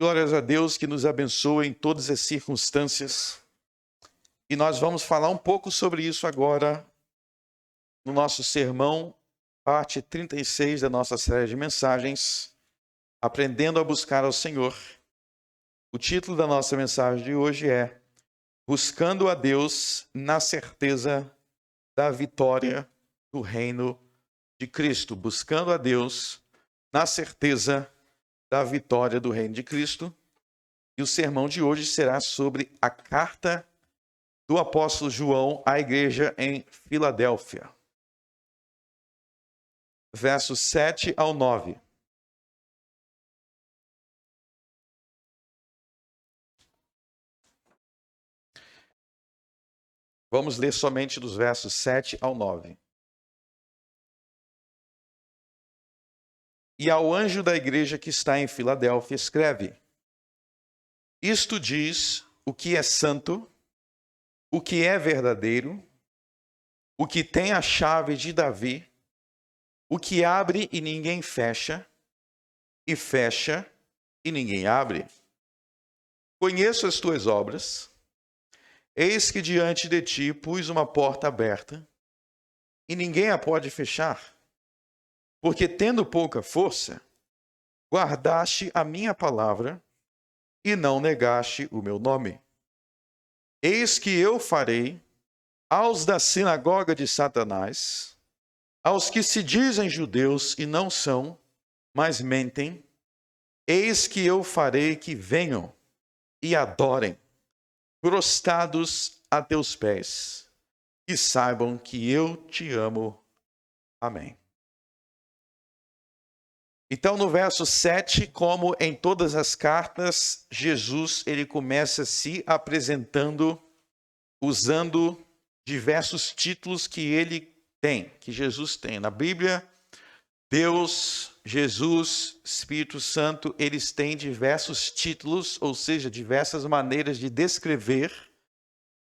Glórias a Deus que nos abençoa em todas as circunstâncias. E nós vamos falar um pouco sobre isso agora no nosso sermão, parte 36 da nossa série de mensagens, Aprendendo a Buscar ao Senhor. O título da nossa mensagem de hoje é Buscando a Deus na certeza da vitória do reino de Cristo. Buscando a Deus na certeza da vitória do reino de Cristo. E o sermão de hoje será sobre a carta do apóstolo João à igreja em Filadélfia. Versos 7 ao 9. Vamos ler somente dos versos 7 ao 9. E ao anjo da igreja que está em Filadélfia, escreve: Isto diz o que é santo, o que é verdadeiro, o que tem a chave de Davi, o que abre e ninguém fecha, e fecha e ninguém abre. Conheço as tuas obras. Eis que diante de ti pus uma porta aberta, e ninguém a pode fechar, porque tendo pouca força, guardaste a minha palavra, e não negaste o meu nome. Eis que eu farei aos da sinagoga de Satanás, aos que se dizem judeus e não são, mas mentem, eis que eu farei que venham e adorem, prostrados a teus pés, e saibam que eu te amo. Amém. Então, no verso 7, como em todas as cartas, Jesus ele começa se apresentando usando diversos títulos que ele tem, que Jesus tem. Na Bíblia, Deus, Jesus, Espírito Santo, eles têm diversos títulos, ou seja, diversas maneiras de descrever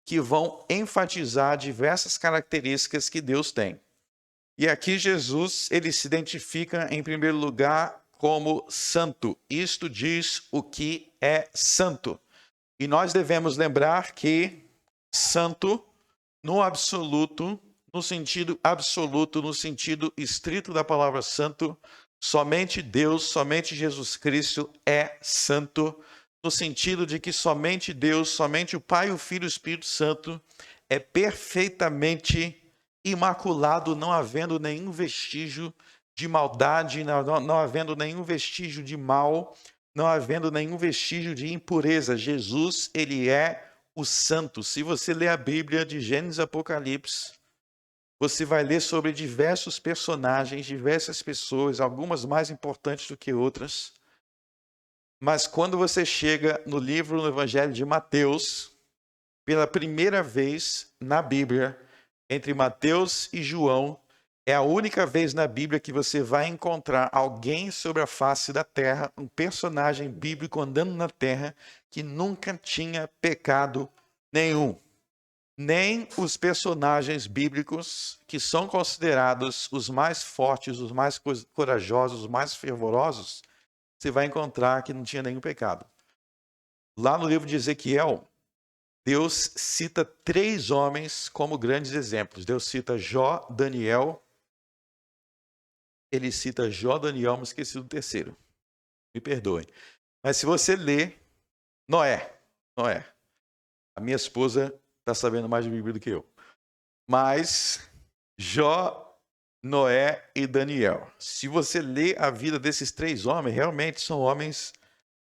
que vão enfatizar diversas características que Deus tem. E aqui Jesus, ele se identifica em primeiro lugar como santo. Isto diz o que é santo. E nós devemos lembrar que santo, no absoluto, no sentido estrito da palavra santo, somente Deus, somente Jesus Cristo é santo, no sentido de que somente Deus, somente o Pai, o Filho e o Espírito Santo é perfeitamente imaculado, não havendo nenhum vestígio de maldade, não havendo nenhum vestígio de mal, não havendo nenhum vestígio de impureza. Jesus, ele é o santo. Se você ler a Bíblia de Gênesis e Apocalipse, você vai ler sobre diversos personagens, diversas pessoas, algumas mais importantes do que outras. Mas quando você chega no livro, no Evangelho de Mateus, pela primeira vez na Bíblia, entre Mateus e João, é a única vez na Bíblia que você vai encontrar alguém sobre a face da terra, um personagem bíblico andando na terra, que nunca tinha pecado nenhum. Nem os personagens bíblicos que são considerados os mais fortes, os mais corajosos, os mais fervorosos, você vai encontrar que não tinha nenhum pecado. Lá no livro de Ezequiel, Deus cita 3 homens como grandes exemplos. Deus cita Jó, Daniel. Ele cita Jó, Daniel, mas esqueci do terceiro. Me perdoem. Mas se você ler Noé. A minha esposa está sabendo mais de Bíblia do que eu. Mas Jó, Noé e Daniel. Se você ler a vida desses 3 homens, realmente são homens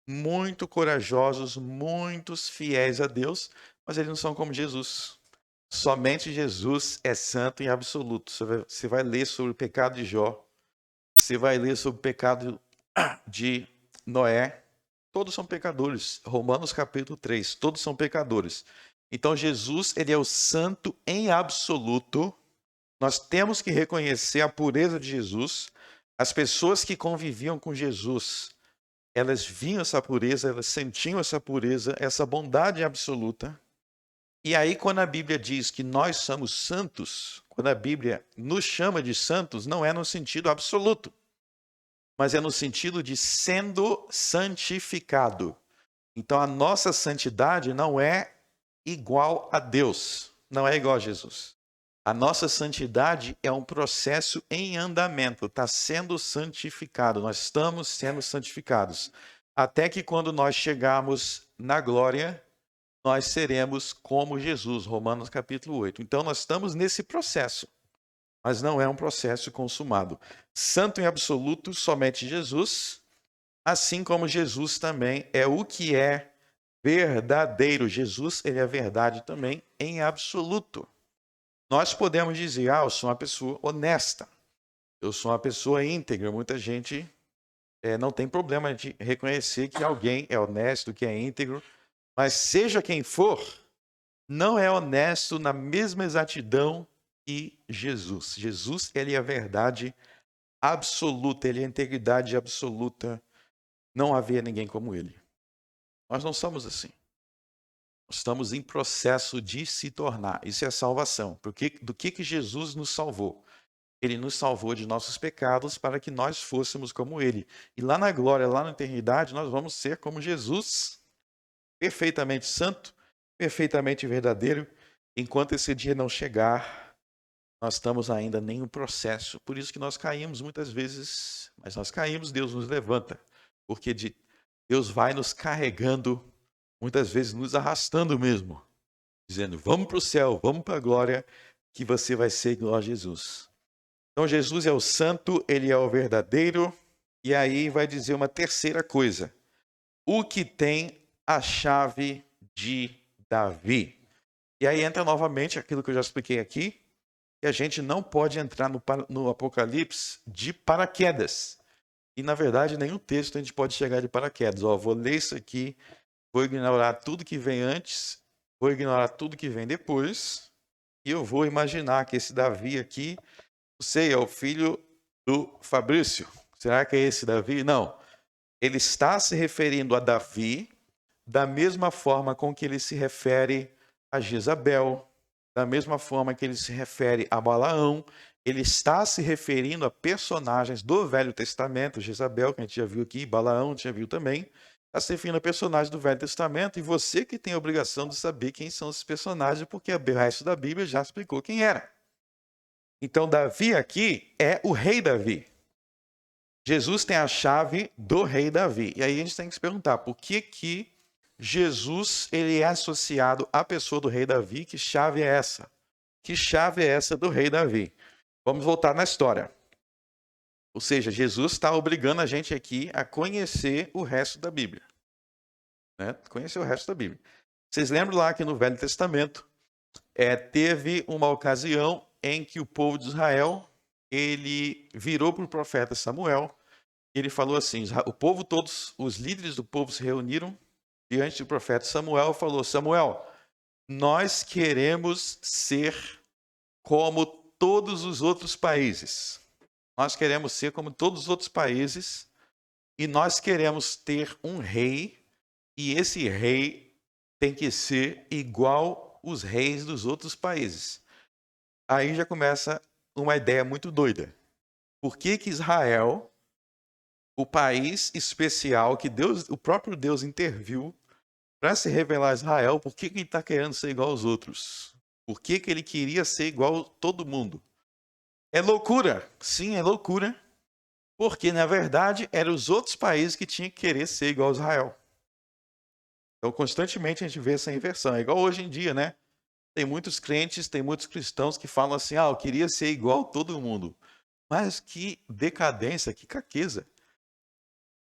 muito corajosos, muito fiéis a Deus, mas eles não são como Jesus. Somente Jesus é santo em absoluto. Você vai ler sobre o pecado de Jó, você vai ler sobre o pecado de Noé. Todos são pecadores. Romanos capítulo 3, todos são pecadores. Então Jesus, ele é o santo em absoluto. Nós temos que reconhecer a pureza de Jesus. As pessoas que conviviam com Jesus, elas viam essa pureza, elas sentiam essa pureza, essa bondade absoluta. E aí, quando a Bíblia diz que nós somos santos, quando a Bíblia nos chama de santos, não é no sentido absoluto, mas é no sentido de sendo santificado. Então a nossa santidade não é igual a Deus, não é igual a Jesus. A nossa santidade é um processo em andamento, está sendo santificado, nós estamos sendo santificados. Até que quando nós chegarmos na glória, nós seremos como Jesus, Romanos capítulo 8. Então nós estamos nesse processo, mas não é um processo consumado. Santo em absoluto, somente Jesus, assim como Jesus também é o que é verdadeiro. Jesus, ele é verdade também em absoluto. Nós podemos dizer, eu sou uma pessoa honesta, eu sou uma pessoa íntegra. Muita gente não tem problema de reconhecer que alguém é honesto, que é íntegro, mas seja quem for, não é honesto na mesma exatidão que Jesus. Jesus, ele é a verdade absoluta, ele é a integridade absoluta. Não havia ninguém como ele. Nós não somos assim. Estamos em processo de se tornar. Isso é salvação. Do que Jesus nos salvou? Ele nos salvou de nossos pecados para que nós fôssemos como ele. E lá na glória, lá na eternidade, nós vamos ser como Jesus, perfeitamente santo, perfeitamente verdadeiro. Enquanto esse dia não chegar, nós estamos ainda em um processo. Por isso que nós caímos muitas vezes, mas nós caímos, Deus nos levanta. Porque Deus vai nos carregando, muitas vezes nos arrastando mesmo, dizendo, vamos para o céu, vamos para a glória, que você vai ser igual a Jesus. Então Jesus é o santo, ele é o verdadeiro, e aí vai dizer uma terceira coisa. O que tem a chave de Davi. E aí entra novamente aquilo que eu já expliquei aqui, que a gente não pode entrar no Apocalipse de paraquedas. E, na verdade, nenhum texto a gente pode chegar de paraquedas. Vou ler isso aqui, vou ignorar tudo que vem antes, vou ignorar tudo que vem depois, e eu vou imaginar que esse Davi aqui, não sei, é o filho do Fabrício. Será que é esse Davi? Não. Ele está se referindo a Davi da mesma forma com que ele se refere a Jezabel, da mesma forma que ele se refere a Balaão. Ele está se referindo a personagens do Velho Testamento, Jezabel, que a gente já viu aqui, Balaão, a gente já viu também. Está se referindo a personagens do Velho Testamento, e você que tem a obrigação de saber quem são esses personagens, porque o resto da Bíblia já explicou quem era. Então, Davi aqui é o rei Davi. Jesus tem a chave do rei Davi. E aí a gente tem que se perguntar, por que Jesus ele é associado à pessoa do rei Davi? Que chave é essa? Que chave é essa do rei Davi? Vamos voltar na história. Ou seja, Jesus está obrigando a gente aqui a conhecer o resto da Bíblia. Né? Conhecer o resto da Bíblia. Vocês lembram lá que no Velho Testamento teve uma ocasião em que o povo de Israel ele virou para o profeta Samuel. Ele falou assim, o povo todos, os líderes do povo se reuniram diante do profeta Samuel e falou, Samuel, nós queremos ser como todos os outros países. Nós queremos ser como todos os outros países e nós queremos ter um rei e esse rei tem que ser igual os reis dos outros países. Aí já começa uma ideia muito doida. Por que Israel, o país especial que Deus, o próprio Deus interviu para se revelar a Israel, por que ele está querendo ser igual aos outros? Por que ele queria ser igual a todo mundo? É loucura. Sim, é loucura. Porque, na verdade, eram os outros países que tinham que querer ser igual a Israel. Então, constantemente a gente vê essa inversão. É igual hoje em dia, né? Tem muitos crentes, tem muitos cristãos que falam assim, eu queria ser igual a todo mundo. Mas que decadência, que caqueza.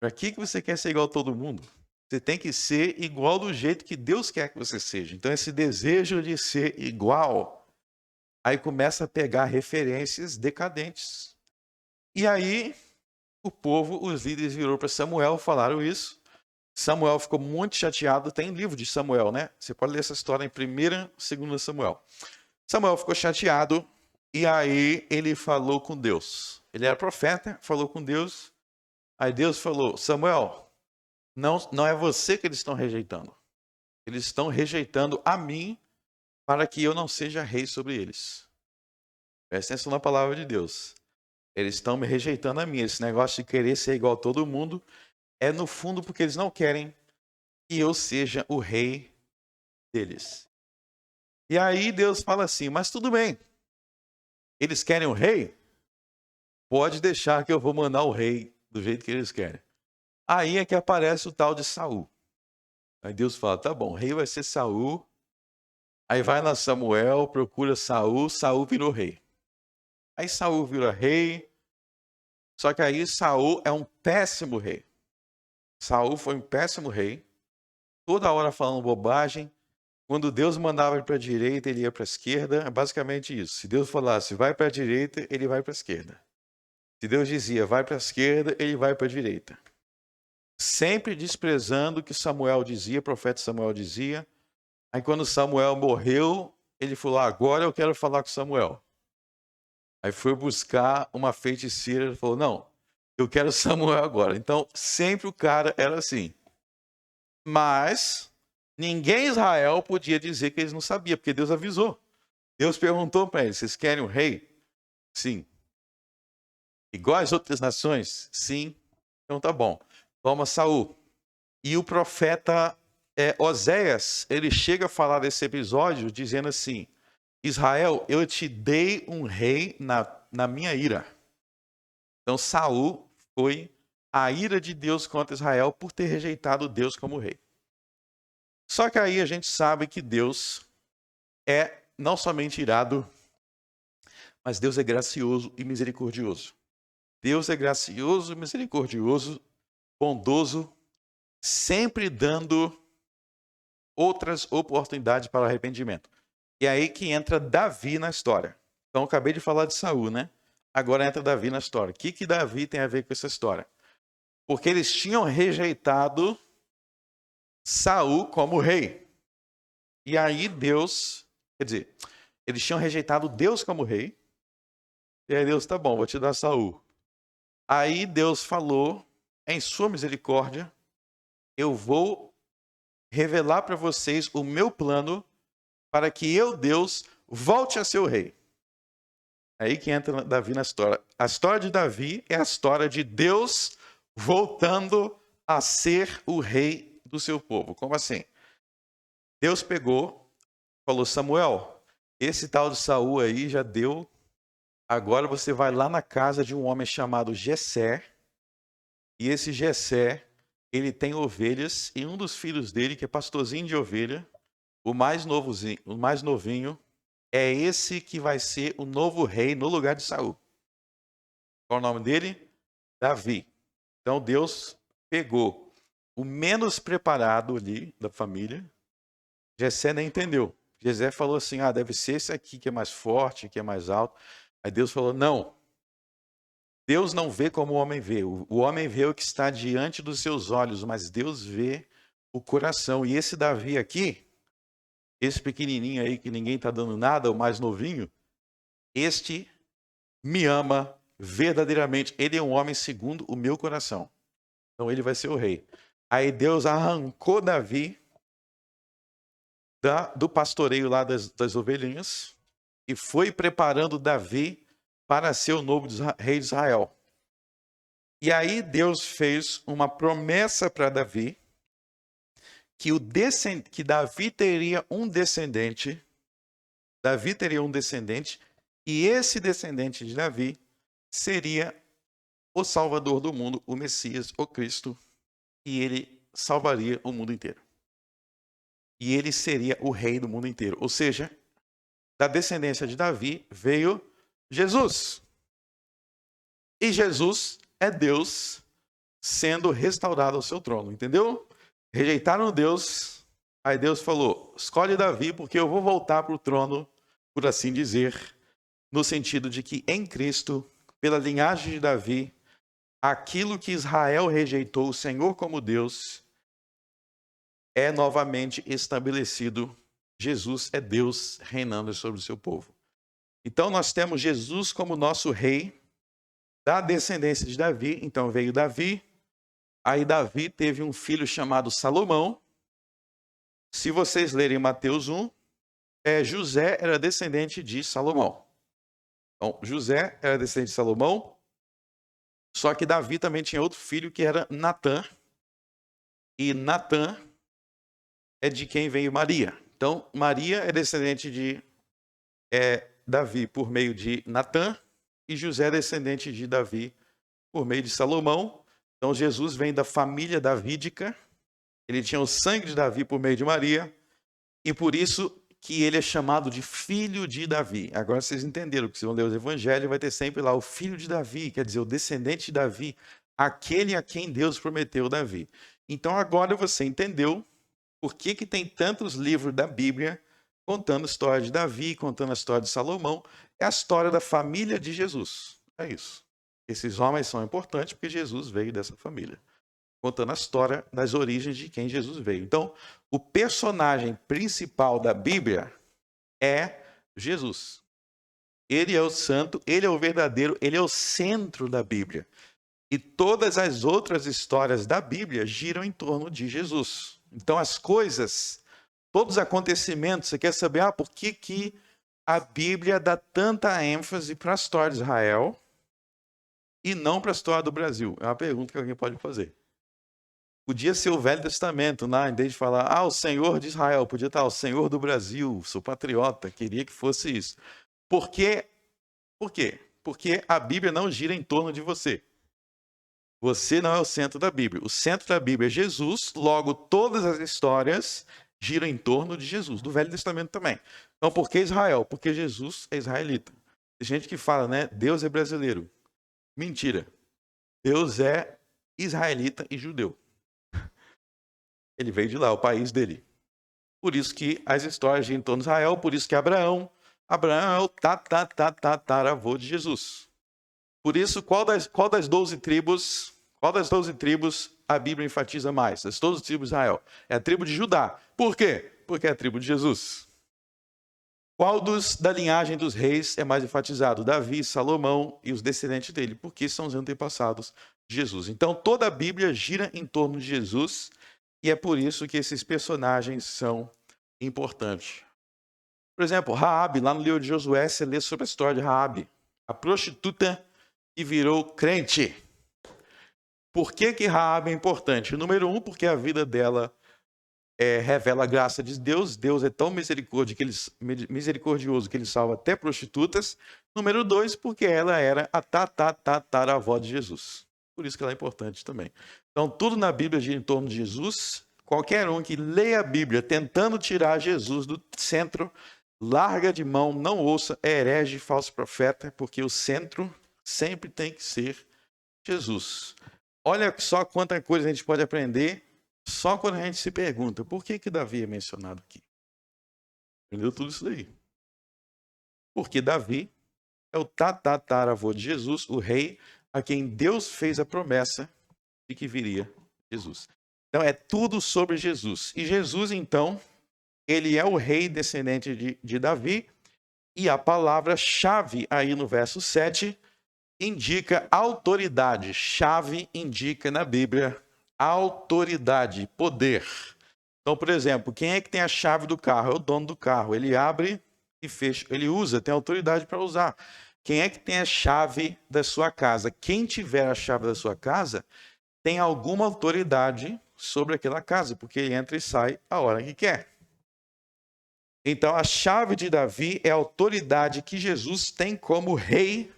Para que você quer ser igual a todo mundo? Você tem que ser igual do jeito que Deus quer que você seja. Então, esse desejo de ser igual, aí começa a pegar referências decadentes. E aí, o povo, os líderes virou para Samuel, falaram isso. Samuel ficou muito chateado. Tem livro de Samuel, né? Você pode ler essa história em 1ª, 2ª Samuel. Samuel ficou chateado e aí ele falou com Deus. Ele era profeta, falou com Deus. Aí Deus falou, Samuel, não é você que eles estão rejeitando. Eles estão rejeitando a mim para que eu não seja rei sobre eles. Presta atenção na palavra de Deus. Eles estão me rejeitando a mim. Esse negócio de querer ser igual a todo mundo é no fundo porque eles não querem e eu seja o rei deles. E aí Deus fala assim, mas tudo bem, eles querem o rei? Pode deixar que eu vou mandar o rei do jeito que eles querem. Aí é que aparece o tal de Saul. Aí Deus fala, tá bom, o rei vai ser Saul. Aí vai lá Samuel, procura Saul, Saul virou rei. Aí Saul vira rei, só que aí Saul é um péssimo rei. Saul foi um péssimo rei, toda hora falando bobagem. Quando Deus mandava ele para a direita, ele ia para a esquerda. É basicamente isso. Se Deus falasse vai para a direita, ele vai para a esquerda. Se Deus dizia vai para a esquerda, ele vai para a direita. Sempre desprezando o que Samuel dizia, o profeta Samuel dizia. Aí quando Samuel morreu, ele falou, agora eu quero falar com Samuel. Aí foi buscar uma feiticeira e falou, não, eu quero Samuel agora. Então, sempre o cara era assim. Mas ninguém em Israel podia dizer que eles não sabiam, porque Deus avisou. Deus perguntou para eles, vocês querem um rei? Sim. Igual as outras nações? Sim. Então tá bom. Toma Saul. E o profeta Oséias, ele chega a falar desse episódio dizendo assim, Israel, eu te dei um rei na minha ira. Então Saul foi a ira de Deus contra Israel por ter rejeitado Deus como rei. Só que aí a gente sabe que Deus é não somente irado, mas Deus é gracioso e misericordioso. Deus é gracioso, misericordioso, bondoso, sempre dando outras oportunidades para o arrependimento. E aí que entra Davi na história. Então, eu acabei de falar de Saul, né? Agora entra Davi na história. O que Davi tem a ver com essa história? Porque eles tinham rejeitado Saul como rei. E aí Deus, quer dizer, eles tinham rejeitado Deus como rei. E aí Deus, tá bom, vou te dar Saul. Aí Deus falou, em sua misericórdia, eu vou revelar para vocês o meu plano para que eu, Deus, volte a ser o rei. Aí que entra Davi na história. A história de Davi é a história de Deus voltando a ser o rei do seu povo. Como assim? Deus pegou, falou, Samuel, esse tal de Saul aí já deu. Agora você vai lá na casa de um homem chamado Jessé. E esse Jessé, ele tem ovelhas. E um dos filhos dele, que é pastorzinho de ovelha, o mais novinho, é esse que vai ser o novo rei no lugar de Saul. Qual é o nome dele? Davi. Então Deus pegou o menos preparado ali da família. Jessé nem entendeu. Jessé falou assim, deve ser esse aqui que é mais forte, que é mais alto. Aí Deus falou, não. Deus não vê como o homem vê. O homem vê o que está diante dos seus olhos, mas Deus vê o coração. E esse Davi aqui, esse pequenininho aí que ninguém está dando nada, o mais novinho, este me ama verdadeiramente. Ele é um homem segundo o meu coração. Então ele vai ser o rei. Aí Deus arrancou Davi do pastoreio lá das ovelhinhas e foi preparando Davi para ser o novo rei de Israel. E aí Deus fez uma promessa para Davi que Davi teria um descendente. Davi teria um descendente e esse descendente de Davi seria o Salvador do mundo, o Messias, o Cristo, e ele salvaria o mundo inteiro. E ele seria o rei do mundo inteiro. Ou seja, da descendência de Davi veio Jesus. E Jesus é Deus sendo restaurado ao seu trono, entendeu? Rejeitaram Deus, aí Deus falou, escolhe Davi porque eu vou voltar para o trono, por assim dizer, no sentido de que em Cristo, pela linhagem de Davi, aquilo que Israel rejeitou, o Senhor como Deus, é novamente estabelecido. Jesus é Deus reinando sobre o seu povo. Então nós temos Jesus como nosso rei, da descendência de Davi. Então veio Davi, aí Davi teve um filho chamado Salomão. Se vocês lerem Mateus 1, José era descendente de Salomão. Então José era descendente de Salomão, só que Davi também tinha outro filho que era Natã. E Natã é de quem veio Maria. Então, Maria é descendente de Davi por meio de Natã, e José é descendente de Davi por meio de Salomão. Então, Jesus vem da família davídica, ele tinha o sangue de Davi por meio de Maria, e por isso que ele é chamado de filho de Davi. Agora vocês entenderam que se vão ler os evangelhos, vai ter sempre lá o filho de Davi, quer dizer, o descendente de Davi, aquele a quem Deus prometeu Davi. Então agora você entendeu por que tem tantos livros da Bíblia contando a história de Davi, contando a história de Salomão. É a história da família de Jesus. É isso. Esses homens são importantes porque Jesus veio dessa família, contando a história das origens de quem Jesus veio. Então, o personagem principal da Bíblia é Jesus. Ele é o santo, ele é o verdadeiro, ele é o centro da Bíblia. E todas as outras histórias da Bíblia giram em torno de Jesus. Então, as coisas, todos os acontecimentos, você quer saber por que a Bíblia dá tanta ênfase para a história de Israel e não para a história do Brasil? É uma pergunta que alguém pode fazer. Podia ser o Velho Testamento, né? Em vez de falar, o Senhor de Israel, podia estar o Senhor do Brasil, sou patriota, queria que fosse isso. Por quê? Por quê? Porque a Bíblia não gira em torno de você. Você não é o centro da Bíblia. O centro da Bíblia é Jesus, logo todas as histórias giram em torno de Jesus, do Velho Testamento também. Então, por que Israel? Porque Jesus é israelita. Tem gente que fala, né? Deus é brasileiro. Mentira. Deus é israelita e judeu. Ele veio de lá, o país dele. Por isso que as histórias giram em torno de Israel, por isso que Abraão é o tataravô de Jesus. Por isso, qual das 12 tribos a Bíblia enfatiza mais? Das 12 tribos de Israel. É a tribo de Judá. Por quê? Porque é a tribo de Jesus. Qual da linhagem dos reis é mais enfatizado? Davi, Salomão e os descendentes dele, porque são os antepassados de Jesus. Então, toda a Bíblia gira em torno de Jesus, e é por isso que esses personagens são importantes. Por exemplo, Raabe, lá no livro de Josué, você lê sobre a história de Raabe, a prostituta que virou crente. Por que Raabe é importante? Número 1, porque a vida dela revela a graça de Deus. Deus é tão misericordioso que ele salva até prostitutas. Número 2, porque ela era a tataravó de Jesus. Por isso que ela é importante também. Então, tudo na Bíblia gira em torno de Jesus. Qualquer um que leia a Bíblia tentando tirar Jesus do centro, larga de mão, não ouça, é herege, falso profeta, porque o centro sempre tem que ser Jesus. Olha só quanta coisa a gente pode aprender só quando a gente se pergunta, por que Davi é mencionado aqui? Entendeu tudo isso daí? Porque Davi é o tataravô de Jesus, o rei a quem Deus fez a promessa de que viria Jesus. Então é tudo sobre Jesus. E Jesus, então, ele é o rei descendente de Davi, e a palavra-chave aí no verso 7 indica autoridade. Chave indica na Bíblia autoridade, poder. Então, por exemplo, quem é que tem a chave do carro? É o dono do carro. Ele abre e fecha, ele usa, tem autoridade para usar. Quem é que tem a chave da sua casa? Quem tiver a chave da sua casa tem alguma autoridade sobre aquela casa, porque ele entra e sai a hora que quer. Então, a chave de Davi é a autoridade que Jesus tem como rei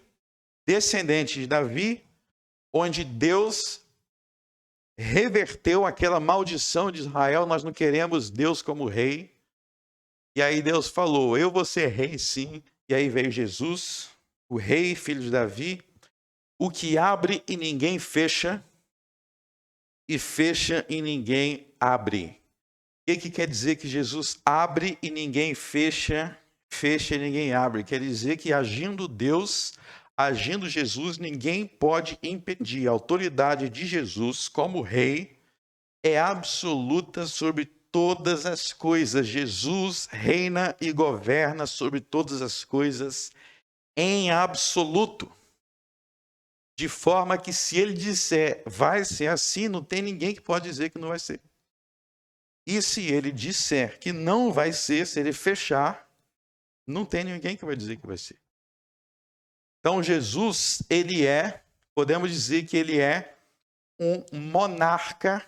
descendente de Davi, onde Deus reverteu aquela maldição de Israel. Nós não queremos Deus como rei. E aí Deus falou, eu vou ser rei sim. E aí veio Jesus, o rei, filho de Davi, o que abre e ninguém fecha, e fecha e ninguém abre. O que quer dizer que Jesus abre e ninguém fecha, fecha e ninguém abre? Quer dizer que agindo Deus, agindo Jesus, ninguém pode impedir. A autoridade de Jesus como rei é absoluta sobre todas as coisas. Jesus reina e governa sobre todas as coisas em absoluto. De forma que se ele disser vai ser assim, não tem ninguém que pode dizer que não vai ser. E se ele disser que não vai ser, se ele fechar, não tem ninguém que vai dizer que vai ser. Então Jesus, podemos dizer que ele é um monarca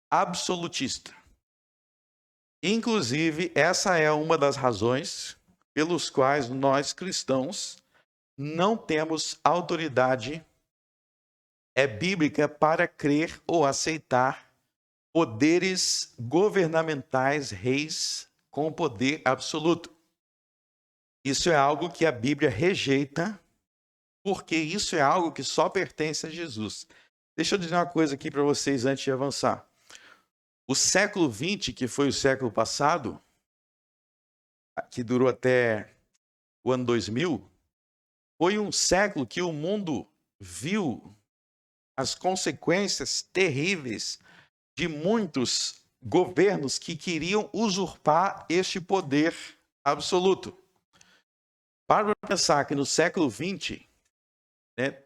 absolutista. Inclusive, essa é uma das razões pelos quais nós cristãos não temos autoridade bíblica para crer ou aceitar poderes governamentais, reis com poder absoluto. Isso é algo que a Bíblia rejeita, porque isso é algo que só pertence a Jesus. Deixa eu dizer uma coisa aqui para vocês antes de avançar. O século XX, que foi o século passado, que durou até o ano 2000, foi um século que o mundo viu as consequências terríveis de muitos governos que queriam usurpar este poder absoluto. Para pensar que no século XX, né,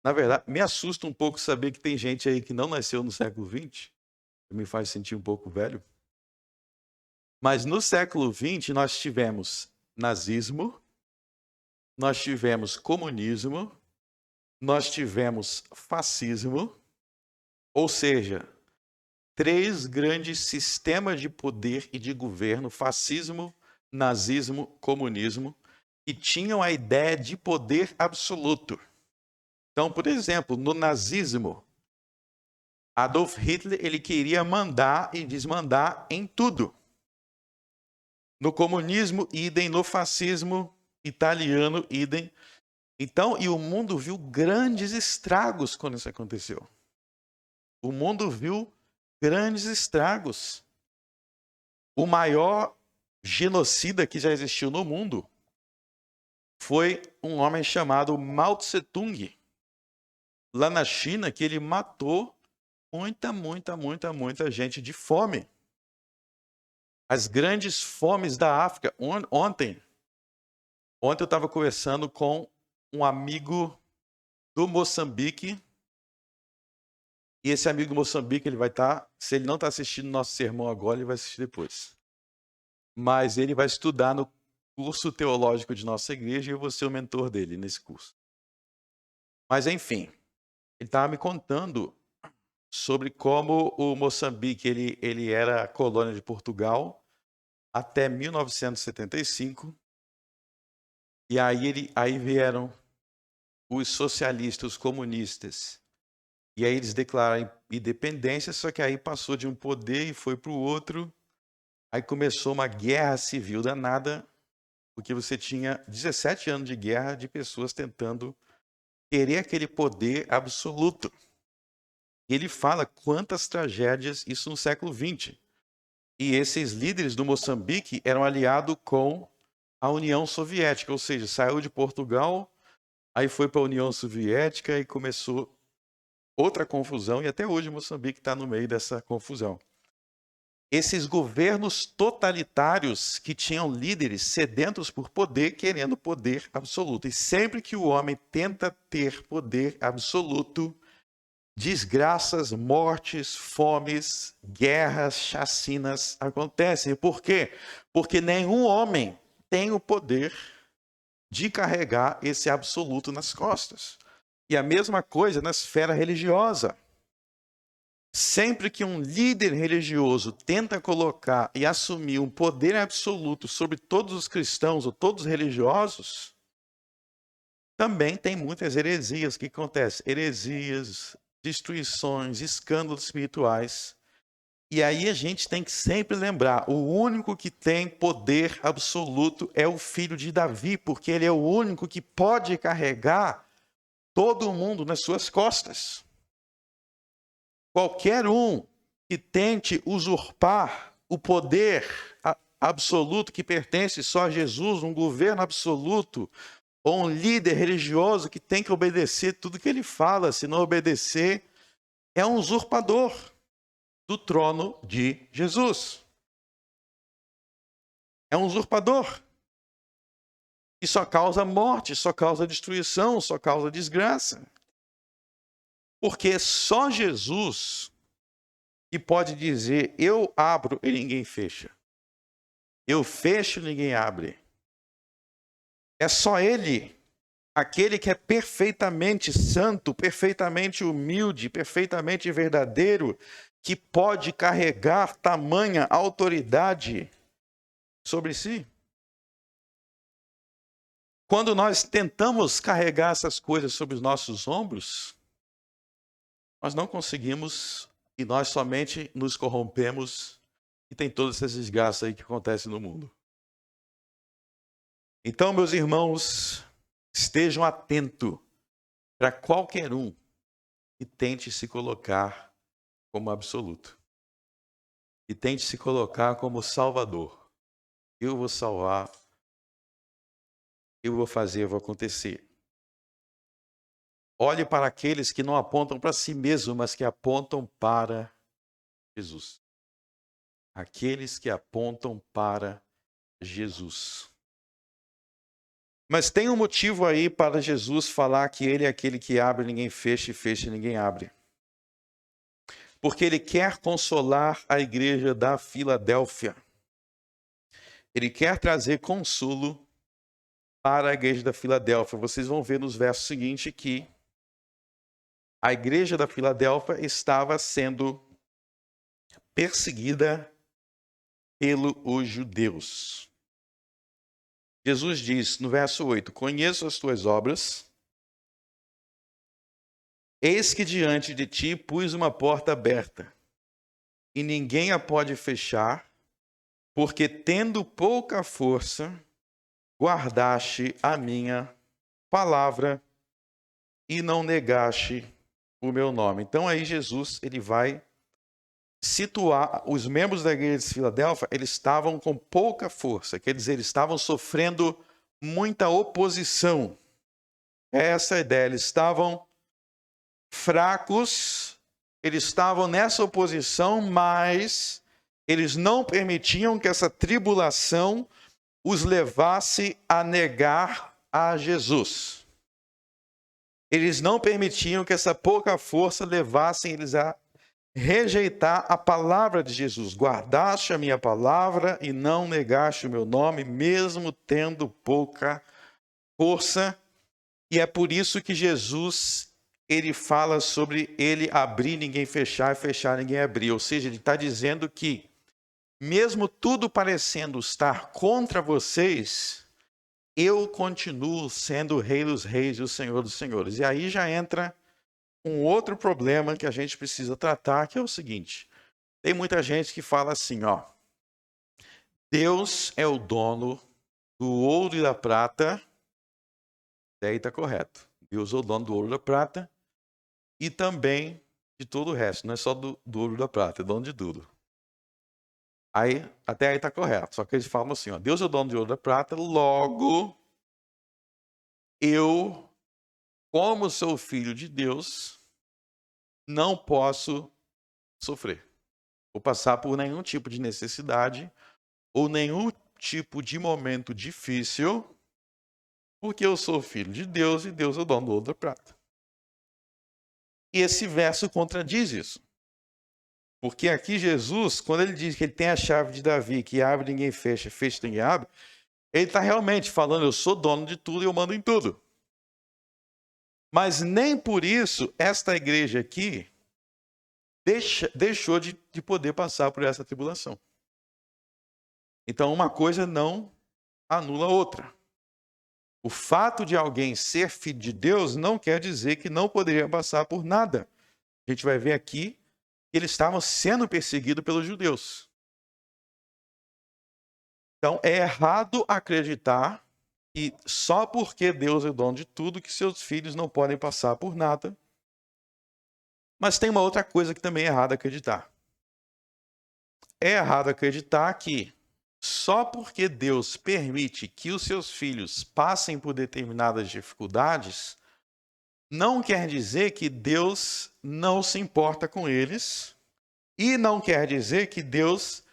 na verdade, me assusta um pouco saber que tem gente aí que não nasceu no século XX, me faz sentir um pouco velho. Mas no século XX nós tivemos nazismo, nós tivemos comunismo, nós tivemos fascismo, ou seja, 3 grandes sistemas de poder e de governo, fascismo, nazismo, comunismo, que tinham a ideia de poder absoluto. Então, por exemplo, no nazismo, Adolf Hitler ele queria mandar e desmandar em tudo. No comunismo, idem. No fascismo italiano, idem. Então, e o mundo viu grandes estragos quando isso aconteceu. O mundo viu grandes estragos. O maior genocida que já existiu no mundo foi um homem chamado Mao Tse-tung, lá na China, que ele matou muita gente de fome. As grandes fomes da África. Ontem eu estava conversando com um amigo do Moçambique, e esse amigo do Moçambique, ele vai estar, se ele não está assistindo nosso sermão agora, ele vai assistir depois. Mas ele vai estudar no curso teológico de nossa igreja e eu vou ser o mentor dele nesse curso. Mas enfim, ele estava me contando sobre como o Moçambique ele era colônia de Portugal até 1975. E aí vieram os socialistas, os comunistas. E aí eles declararam independência, só que aí passou de um poder e foi para o outro. Aí começou uma guerra civil danada, porque você tinha 17 anos de guerra de pessoas tentando querer aquele poder absoluto. E ele fala quantas tragédias isso no século XX. E esses líderes do Moçambique eram aliados com a União Soviética, ou seja, saiu de Portugal, aí foi para a União Soviética e começou outra confusão, e até hoje Moçambique está no meio dessa confusão. Esses governos totalitários que tinham líderes sedentos por poder, querendo poder absoluto. E sempre que o homem tenta ter poder absoluto, desgraças, mortes, fomes, guerras, chacinas acontecem. Por quê? Porque nenhum homem tem o poder de carregar esse absoluto nas costas. E a mesma coisa na esfera religiosa. Sempre que um líder religioso tenta colocar e assumir um poder absoluto sobre todos os cristãos ou todos os religiosos, também tem muitas heresias que acontecem. Heresias, destruições, escândalos espirituais. E aí a gente tem que sempre lembrar, o único que tem poder absoluto é o filho de Davi, porque ele é o único que pode carregar todo mundo nas suas costas. Qualquer um que tente usurpar o poder absoluto que pertence só a Jesus, um governo absoluto, ou um líder religioso que tem que obedecer tudo que ele fala, se não obedecer, é um usurpador do trono de Jesus. É um usurpador. E só causa morte, só causa destruição, só causa desgraça. Porque só Jesus que pode dizer, eu abro e ninguém fecha. Eu fecho e ninguém abre. É só Ele, aquele que é perfeitamente santo, perfeitamente humilde, perfeitamente verdadeiro, que pode carregar tamanha autoridade sobre si? Quando nós tentamos carregar essas coisas sobre os nossos ombros, nós não conseguimos e nós somente nos corrompemos e tem todas essas desgraças aí que acontecem no mundo. Então, meus irmãos, estejam atentos para qualquer um que tente se colocar como absoluto. E tente se colocar como salvador. Eu vou salvar, eu vou fazer, eu vou acontecer. Olhe para aqueles que não apontam para si mesmos, mas que apontam para Jesus. Aqueles que apontam para Jesus. Mas tem um motivo aí para Jesus falar que ele é aquele que abre, ninguém fecha, e fecha, ninguém abre. Porque ele quer consolar a igreja da Filadélfia. Ele quer trazer consolo para a igreja da Filadélfia. Vocês vão ver nos versos seguintes que a igreja da Filadélfia estava sendo perseguida pelos judeus. Jesus diz no verso 8: conheço as tuas obras, eis que diante de ti pus uma porta aberta, e ninguém a pode fechar, porque tendo pouca força, guardaste a minha palavra e não negaste o meu nome. Então aí Jesus, ele vai situar os membros da igreja de Filadélfia, eles estavam com pouca força, quer dizer, eles estavam sofrendo muita oposição. Essa é a ideia, eles estavam fracos, eles estavam nessa oposição, mas eles não permitiam que essa tribulação os levasse a negar a Jesus. Eles não permitiam que essa pouca força levasse eles a rejeitar a palavra de Jesus. Guardaste a minha palavra e não negaste o meu nome, mesmo tendo pouca força. E é por isso que Jesus, ele fala sobre ele abrir, ninguém fechar, e fechar, ninguém abrir. Ou seja, ele está dizendo que, mesmo tudo parecendo estar contra vocês, eu continuo sendo o Rei dos Reis e o Senhor dos Senhores. E aí já entra um outro problema que a gente precisa tratar, que é o seguinte: tem muita gente que fala assim, Deus é o dono do ouro e da prata, daí está correto. Deus é o dono do ouro e da prata e também de todo o resto, não é só do ouro e da prata, é dono de tudo. Aí, até aí está correto, só que eles falam assim, Deus é o dono do ouro e da prata, logo eu, como sou filho de Deus, não posso sofrer, ou passar por nenhum tipo de necessidade, ou nenhum tipo de momento difícil, porque eu sou filho de Deus e Deus é o dono do ouro e da prata. E esse verso contradiz isso. Porque aqui Jesus, quando ele diz que ele tem a chave de Davi, que abre ninguém fecha, fecha ninguém abre, ele está realmente falando, eu sou dono de tudo e eu mando em tudo. Mas nem por isso esta igreja aqui deixou de poder passar por essa tribulação. Então uma coisa não anula a outra. O fato de alguém ser filho de Deus não quer dizer que não poderia passar por nada. A gente vai ver aqui que eles estavam sendo perseguidos pelos judeus. Então é errado acreditar que só porque Deus é dono de tudo que seus filhos não podem passar por nada. Mas tem uma outra coisa que também é errado acreditar. É errado acreditar que só porque Deus permite que os seus filhos passem por determinadas dificuldades, não quer dizer que Deus não se importa com eles e não quer dizer que Deus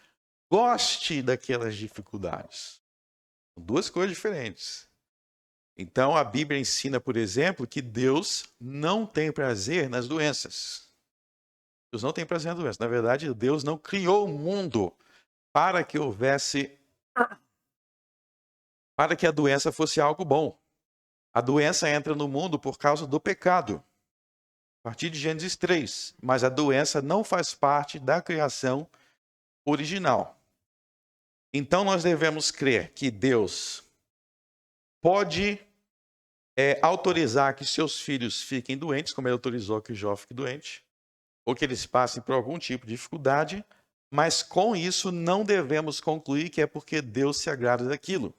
goste daquelas dificuldades. São duas coisas diferentes. Então a Bíblia ensina, por exemplo, que Deus não tem prazer nas doenças. Deus não tem prazer nas doenças. Na verdade, Deus não criou o mundo para que para que a doença fosse algo bom. A doença entra no mundo por causa do pecado. a partir de Gênesis 3, mas a doença não faz parte da criação original. Então nós devemos crer que Deus pode autorizar que seus filhos fiquem doentes, como ele autorizou que Jó fique doente, ou que eles passem por algum tipo de dificuldade, mas com isso não devemos concluir que é porque Deus se agrada daquilo,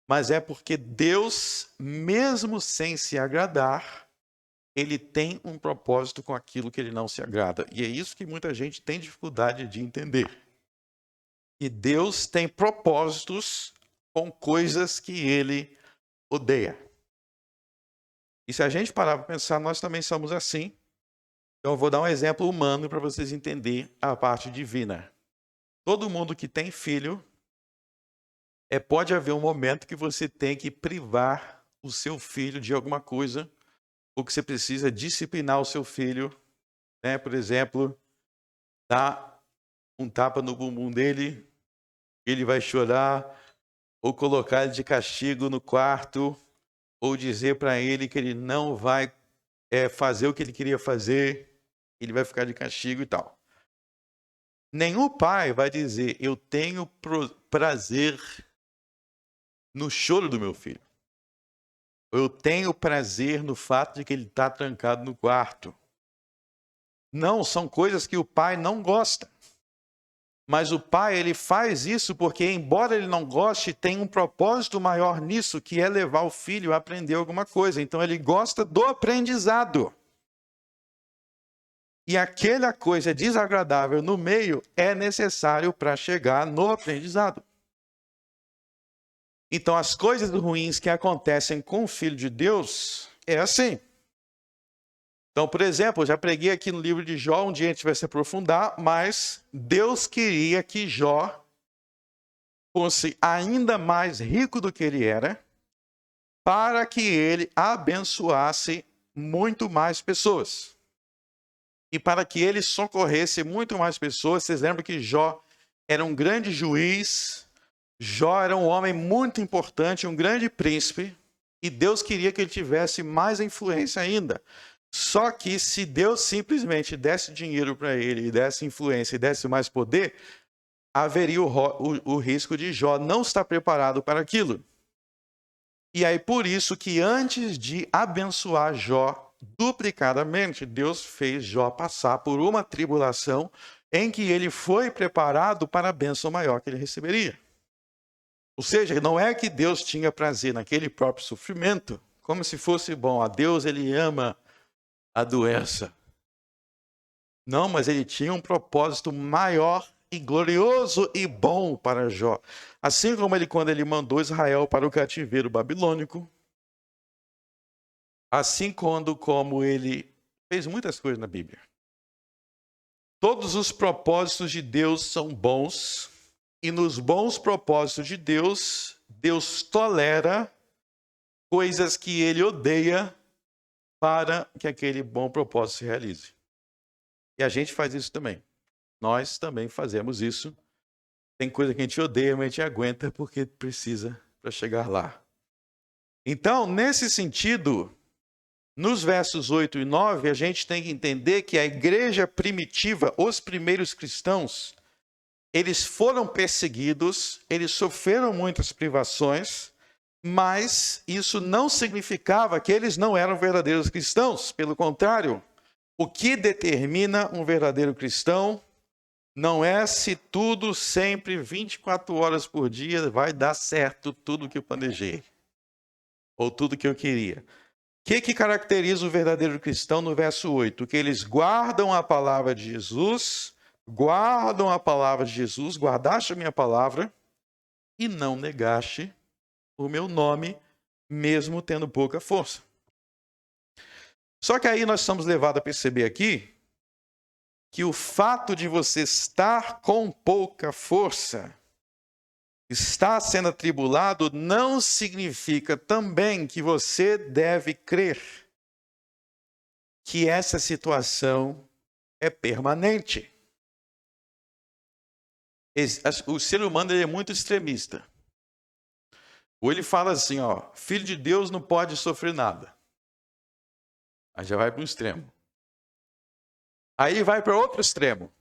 mas é porque Deus, mesmo sem se agradar, ele tem um propósito com aquilo que ele não se agrada. E é isso que muita gente tem dificuldade de entender. E Deus tem propósitos com coisas que ele odeia. E se a gente parar para pensar, nós também somos assim. Então eu vou dar um exemplo humano para vocês entenderem a parte divina. Todo mundo que tem filho, pode haver um momento que você tem que privar o seu filho de alguma coisa, ou que você precisa disciplinar o seu filho, né? Por exemplo, dar um tapa no bumbum dele, ele vai chorar, ou colocar ele de castigo no quarto, ou dizer para ele que ele não vai fazer o que ele queria fazer, ele vai ficar de castigo e tal. Nenhum pai vai dizer, eu tenho prazer no choro do meu filho. Eu tenho prazer no fato de que ele está trancado no quarto. Não, são coisas que o pai não gosta. Mas o pai, ele faz isso porque, embora ele não goste, tem um propósito maior nisso, que é levar o filho a aprender alguma coisa. Então ele gosta do aprendizado. E aquela coisa desagradável no meio é necessário para chegar no aprendizado. Então, as coisas ruins que acontecem com o Filho de Deus é assim. Então, por exemplo, eu já preguei aqui no livro de Jó, um dia a gente vai se aprofundar, mas Deus queria que Jó fosse ainda mais rico do que ele era, para que ele abençoasse muito mais pessoas. E para que ele socorresse muito mais pessoas. Vocês lembram que Jó era um grande juiz, Jó era um homem muito importante, um grande príncipe, e Deus queria que ele tivesse mais influência ainda. Só que se Deus simplesmente desse dinheiro para ele, e desse influência, e desse mais poder, haveria o risco de Jó não estar preparado para aquilo. E aí por isso que antes de abençoar Jó duplicadamente, Deus fez Jó passar por uma tribulação em que ele foi preparado para a bênção maior que ele receberia. Ou seja, não é que Deus tinha prazer naquele próprio sofrimento, como se fosse bom. A Deus, ele ama a doença. Não, mas ele tinha um propósito maior e glorioso e bom para Jó. Assim como quando ele mandou Israel para o cativeiro babilônico, assim como ele fez muitas coisas na Bíblia. Todos os propósitos de Deus são bons, e nos bons propósitos de Deus, Deus tolera coisas que ele odeia para que aquele bom propósito se realize. E a gente faz isso também. Nós também fazemos isso. Tem coisa que a gente odeia, mas a gente aguenta porque precisa para chegar lá. Então, nesse sentido, nos versos 8 e 9, a gente tem que entender que a igreja primitiva, os primeiros cristãos, eles foram perseguidos, eles sofreram muitas privações, mas isso não significava que eles não eram verdadeiros cristãos. Pelo contrário, o que determina um verdadeiro cristão não é se tudo sempre, 24 horas por dia, vai dar certo tudo que eu planejei, ou tudo que eu queria. O que caracteriza o verdadeiro cristão no verso 8? Que eles guardam a palavra de Jesus, guardaste a minha palavra e não negaste o meu nome, mesmo tendo pouca força. Só que aí nós estamos levados a perceber aqui que o fato de você estar com pouca força, estar sendo atribulado, não significa também que você deve crer que essa situação é permanente. O ser humano é muito extremista. Ou ele fala assim, filho de Deus não pode sofrer nada. Aí já vai para o extremo. Aí vai para outro extremo.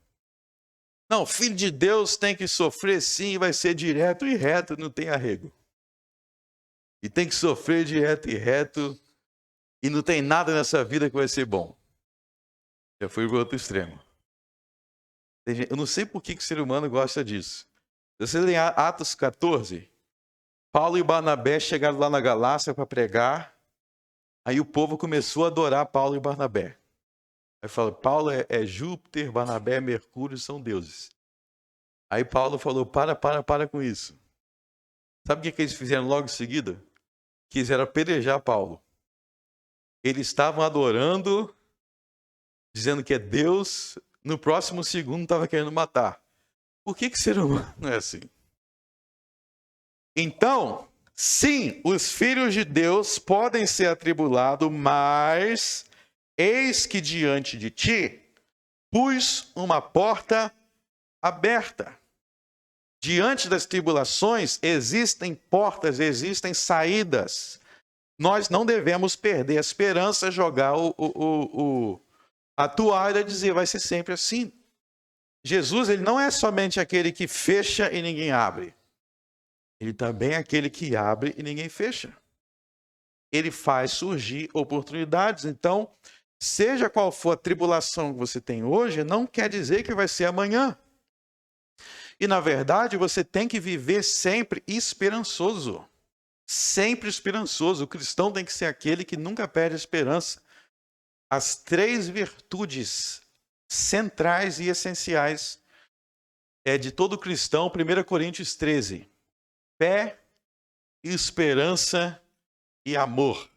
Não, filho de Deus tem que sofrer sim, vai ser direto e reto, não tem arrego. E tem que sofrer direto e reto, e não tem nada nessa vida que vai ser bom. Já fui para outro extremo. Eu não sei por que o ser humano gosta disso. Se você ler Atos 14, Paulo e Barnabé chegaram lá na Galácia para pregar, aí o povo começou a adorar Paulo e Barnabé. Aí fala, Paulo é Júpiter, Barnabé é Mercúrio, são deuses. Aí Paulo falou, para com isso. Sabe o que eles fizeram logo em seguida? Quiseram apedrejar Paulo. Eles estavam adorando, dizendo que é Deus, no próximo segundo estava querendo matar. Por que ser humano não é assim? Então, sim, os filhos de Deus podem ser atribulados, mas eis que diante de ti pus uma porta aberta. Diante das tribulações existem portas, existem saídas. Nós não devemos perder a esperança, jogar a toalha e dizer vai ser sempre assim. Jesus, ele não é somente aquele que fecha e ninguém abre. Ele também é aquele que abre e ninguém fecha. Ele faz surgir oportunidades. Então, seja qual for a tribulação que você tem hoje, não quer dizer que vai ser amanhã. E, na verdade, você tem que viver sempre esperançoso. Sempre esperançoso. O cristão tem que ser aquele que nunca perde a esperança. As 3 virtudes centrais e essenciais de todo cristão, 1 Coríntios 13. Fé, esperança e amor.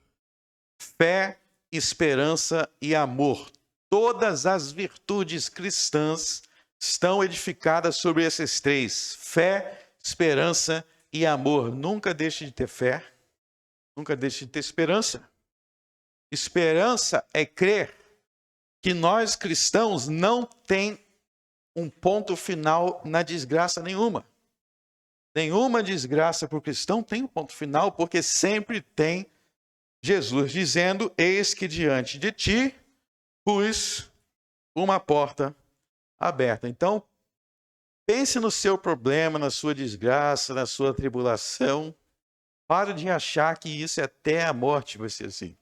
Fé, esperança e amor. Todas as virtudes cristãs estão edificadas sobre esses 3. Fé, esperança e amor. Nunca deixe de ter fé. Nunca deixe de ter esperança. Esperança é crer que nós cristãos não tem um ponto final na desgraça nenhuma. Nenhuma desgraça para o cristão tem um ponto final, porque sempre tem Jesus dizendo, eis que diante de ti pus uma porta aberta. Então, pense no seu problema, na sua desgraça, na sua tribulação. Pare de achar que isso é até a morte, vai ser assim.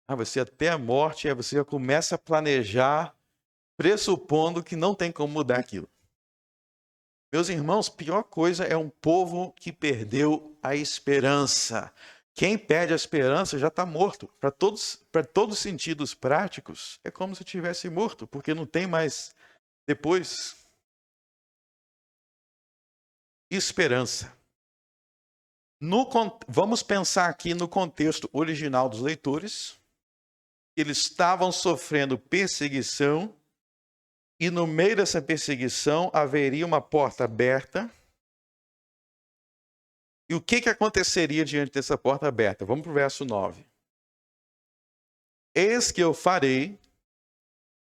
Vai ser até a morte, aí você já começa a planejar, pressupondo que não tem como mudar aquilo. Meus irmãos, pior coisa é um povo que perdeu a esperança. Quem perde a esperança já está morto. Para todos os sentidos práticos, é como se tivesse morto, porque não tem mais depois. Esperança. Vamos pensar aqui no contexto original dos leitores. Eles estavam sofrendo perseguição e no meio dessa perseguição haveria uma porta aberta. E o que aconteceria diante dessa porta aberta? Vamos para o verso 9. Eis que eu farei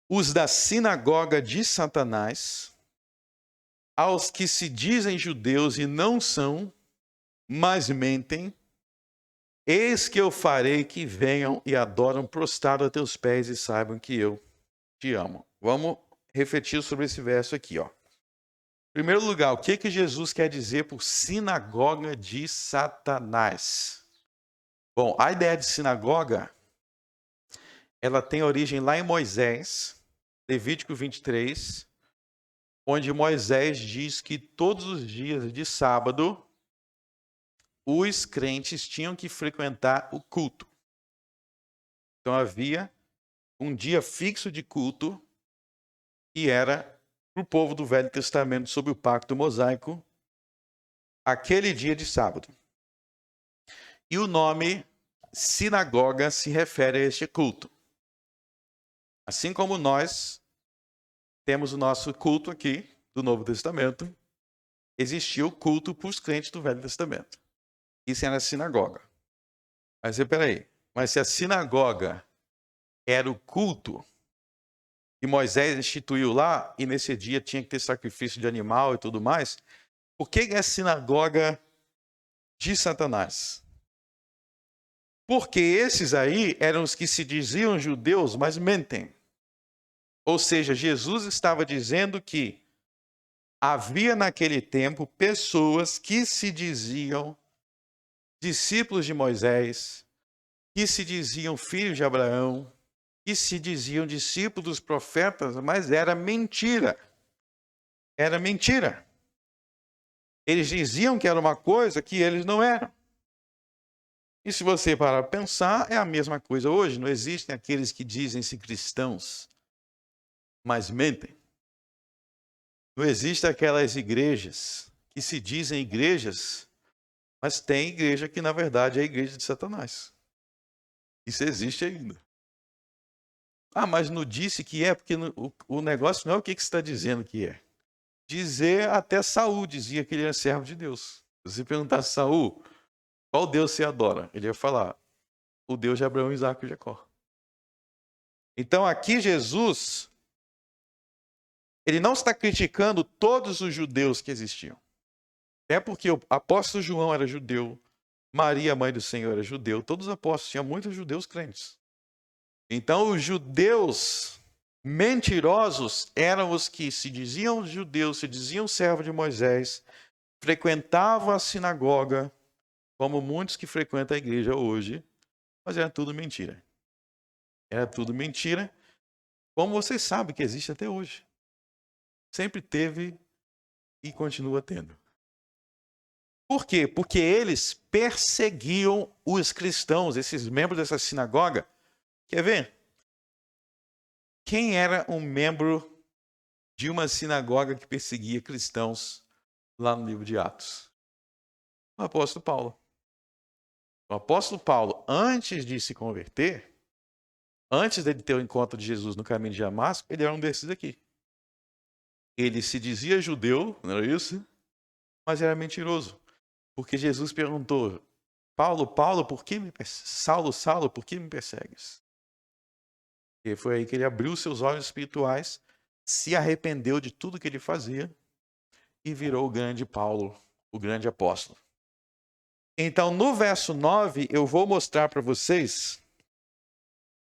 os da sinagoga de Satanás, aos que se dizem judeus e não são, mas mentem, eis que eu farei que venham e adoram prostrado a teus pés e saibam que eu te amo. Vamos refletir sobre esse verso aqui, ó. Em primeiro lugar, o que Jesus quer dizer por sinagoga de Satanás? Bom, a ideia de sinagoga, ela tem origem lá em Moisés, Levítico 23, onde Moisés diz que todos os dias de sábado, os crentes tinham que frequentar o culto. Então havia um dia fixo de culto, que era para o povo do Velho Testamento, sob o pacto mosaico, aquele dia de sábado. E o nome sinagoga se refere a este culto. Assim como nós temos o nosso culto aqui, do Novo Testamento, existia o culto para os crentes do Velho Testamento. Isso era a sinagoga. Mas mas se a sinagoga era o culto que Moisés instituiu lá, e nesse dia tinha que ter sacrifício de animal e tudo mais, por que é a sinagoga de Satanás? Porque esses aí eram os que se diziam judeus, mas mentem. Ou seja, Jesus estava dizendo que havia naquele tempo pessoas que se diziam discípulos de Moisés, que se diziam filhos de Abraão, que se diziam discípulos dos profetas, mas era mentira. Era mentira. Eles diziam que era uma coisa que eles não eram. E se você parar para pensar, é a mesma coisa hoje. Não existem aqueles que dizem-se cristãos, mas mentem. Não existem aquelas igrejas que se dizem igrejas, mas tem igreja que, na verdade, é a igreja de Satanás. Isso existe ainda. Ah, mas não disse que é, porque o negócio não é o que você está dizendo que é. Dizer, até Saul dizia que ele era servo de Deus. Se você perguntar a Saul, qual Deus você adora? Ele ia falar, o Deus de Abraão, Isaac e Jacó. Então aqui Jesus, ele não está criticando todos os judeus que existiam. É porque o apóstolo João era judeu, Maria, mãe do Senhor, era judeu, todos os apóstolos, tinha muitos judeus crentes. Então os judeus mentirosos eram os que se diziam judeus, se diziam servos de Moisés, frequentavam a sinagoga, como muitos que frequentam a igreja hoje, mas era tudo mentira. Era tudo mentira, como vocês sabem que existe até hoje. Sempre teve e continua tendo. Por quê? Porque eles perseguiam os cristãos, esses membros dessa sinagoga. Quer ver? Quem era um membro de uma sinagoga que perseguia cristãos lá no livro de Atos? O apóstolo Paulo. O apóstolo Paulo, antes de se converter, antes dele ter o encontro de Jesus no caminho de Damasco, ele era um desses aqui. Ele se dizia judeu, não era isso? Mas era mentiroso. Porque Jesus perguntou, Paulo, Paulo, por que me persegues? Saulo, Saulo, por que me persegues? E foi aí que ele abriu seus olhos espirituais, se arrependeu de tudo que ele fazia e virou o grande Paulo, o grande apóstolo. Então, no verso 9, eu vou mostrar para vocês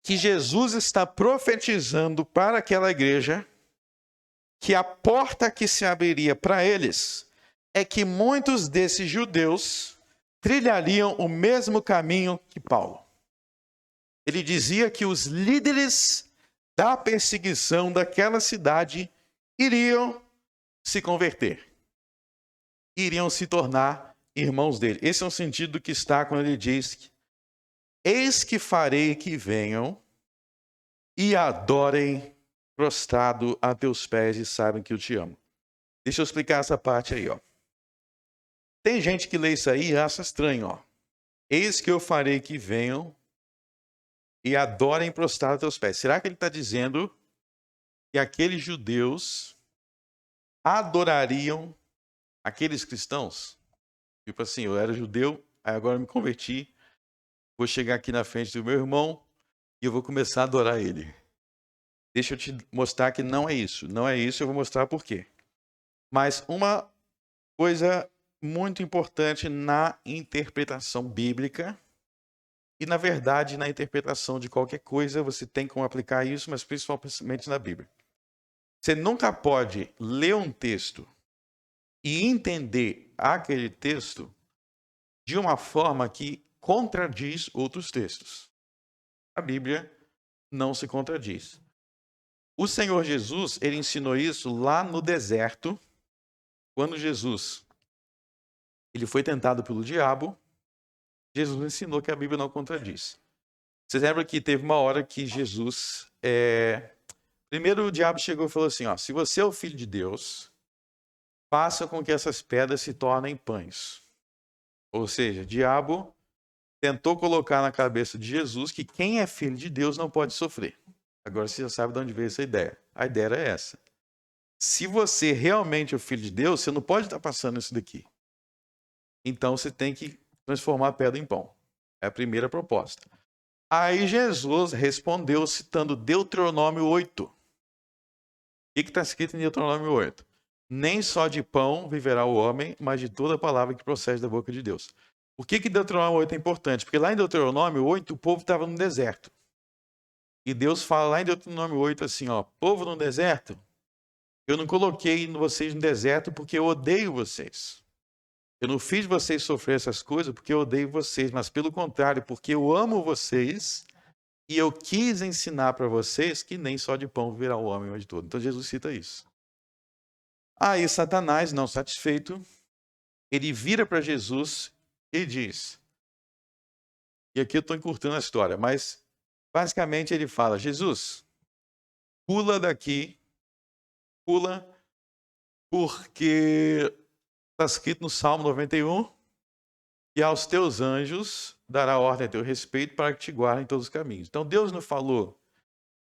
que Jesus está profetizando para aquela igreja que a porta que se abriria para eles é que muitos desses judeus trilhariam o mesmo caminho que Paulo. Ele dizia que os líderes da perseguição daquela cidade iriam se converter, iriam se tornar irmãos dele. Esse é o sentido do que está quando ele diz: eis que farei que venham e adorem prostrado a teus pés e saibam que eu te amo. Deixa eu explicar essa parte aí, ó. Tem gente que lê isso aí e acha estranho, ó. Eis que eu farei que venham e adorem prostrado a teus pés. Será que ele está dizendo que aqueles judeus adorariam aqueles cristãos? Tipo assim, eu era judeu, aí agora eu me converti, vou chegar aqui na frente do meu irmão e eu vou começar a adorar ele. Deixa eu te mostrar que não é isso. Não é isso, eu vou mostrar por quê. Mas uma coisa muito importante na interpretação bíblica e, na verdade, na interpretação de qualquer coisa, você tem como aplicar isso, mas principalmente na Bíblia. Você nunca pode ler um texto e entender aquele texto de uma forma que contradiz outros textos. A Bíblia não se contradiz. O Senhor Jesus, ele ensinou isso lá no deserto, quando Jesus ele foi tentado pelo diabo. Jesus ensinou que a Bíblia não contradiz. Vocês lembram que teve uma hora que Jesus... Primeiro o diabo chegou e falou assim, ó, se você é o filho de Deus, faça com que essas pedras se tornem pães. Ou seja, o diabo tentou colocar na cabeça de Jesus que quem é filho de Deus não pode sofrer. Agora você já sabe de onde veio essa ideia. A ideia era essa. Se você realmente é o filho de Deus, você não pode estar passando isso daqui. Então você tem que transformar a pedra em pão. É a primeira proposta. Aí Jesus respondeu citando Deuteronômio 8. O que está escrito em Deuteronômio 8? Nem só de pão viverá o homem, mas de toda palavra que procede da boca de Deus. Por que Deuteronômio 8 é importante? Porque lá em Deuteronômio 8 o povo estava no deserto. E Deus fala lá em Deuteronômio 8 assim, ó, povo no deserto, eu não coloquei vocês no deserto porque eu odeio vocês. Eu não fiz vocês sofrer essas coisas porque eu odeio vocês, mas pelo contrário, porque eu amo vocês e eu quis ensinar para vocês que nem só de pão virá o homem hoje todo. Então Jesus cita isso. Aí Satanás, não satisfeito, ele vira para Jesus e diz, e aqui eu estou encurtando a história, mas basicamente ele fala, Jesus, pula daqui, pula, porque está escrito no Salmo 91, e aos teus anjos dará ordem a teu respeito para que te guardem em todos os caminhos. Então Deus não falou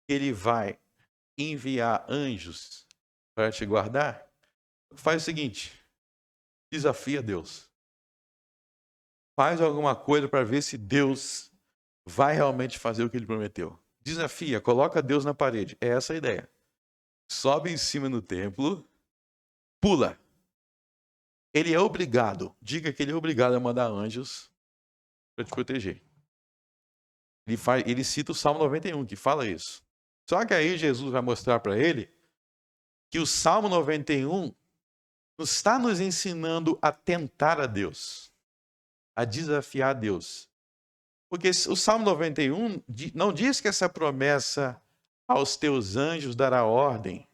que ele vai enviar anjos para te guardar? Faz o seguinte, desafia Deus. Faz alguma coisa para ver se Deus vai realmente fazer o que ele prometeu. Desafia, coloca Deus na parede. É essa a ideia. Sobe em cima do templo, pula. Ele é obrigado, diga que ele é obrigado a mandar anjos para te proteger. Ele cita o Salmo 91, que fala isso. Só que aí Jesus vai mostrar para ele que o Salmo 91 não está nos ensinando a tentar a Deus, a desafiar a Deus. Porque o Salmo 91 não diz que essa promessa aos teus anjos dará ordem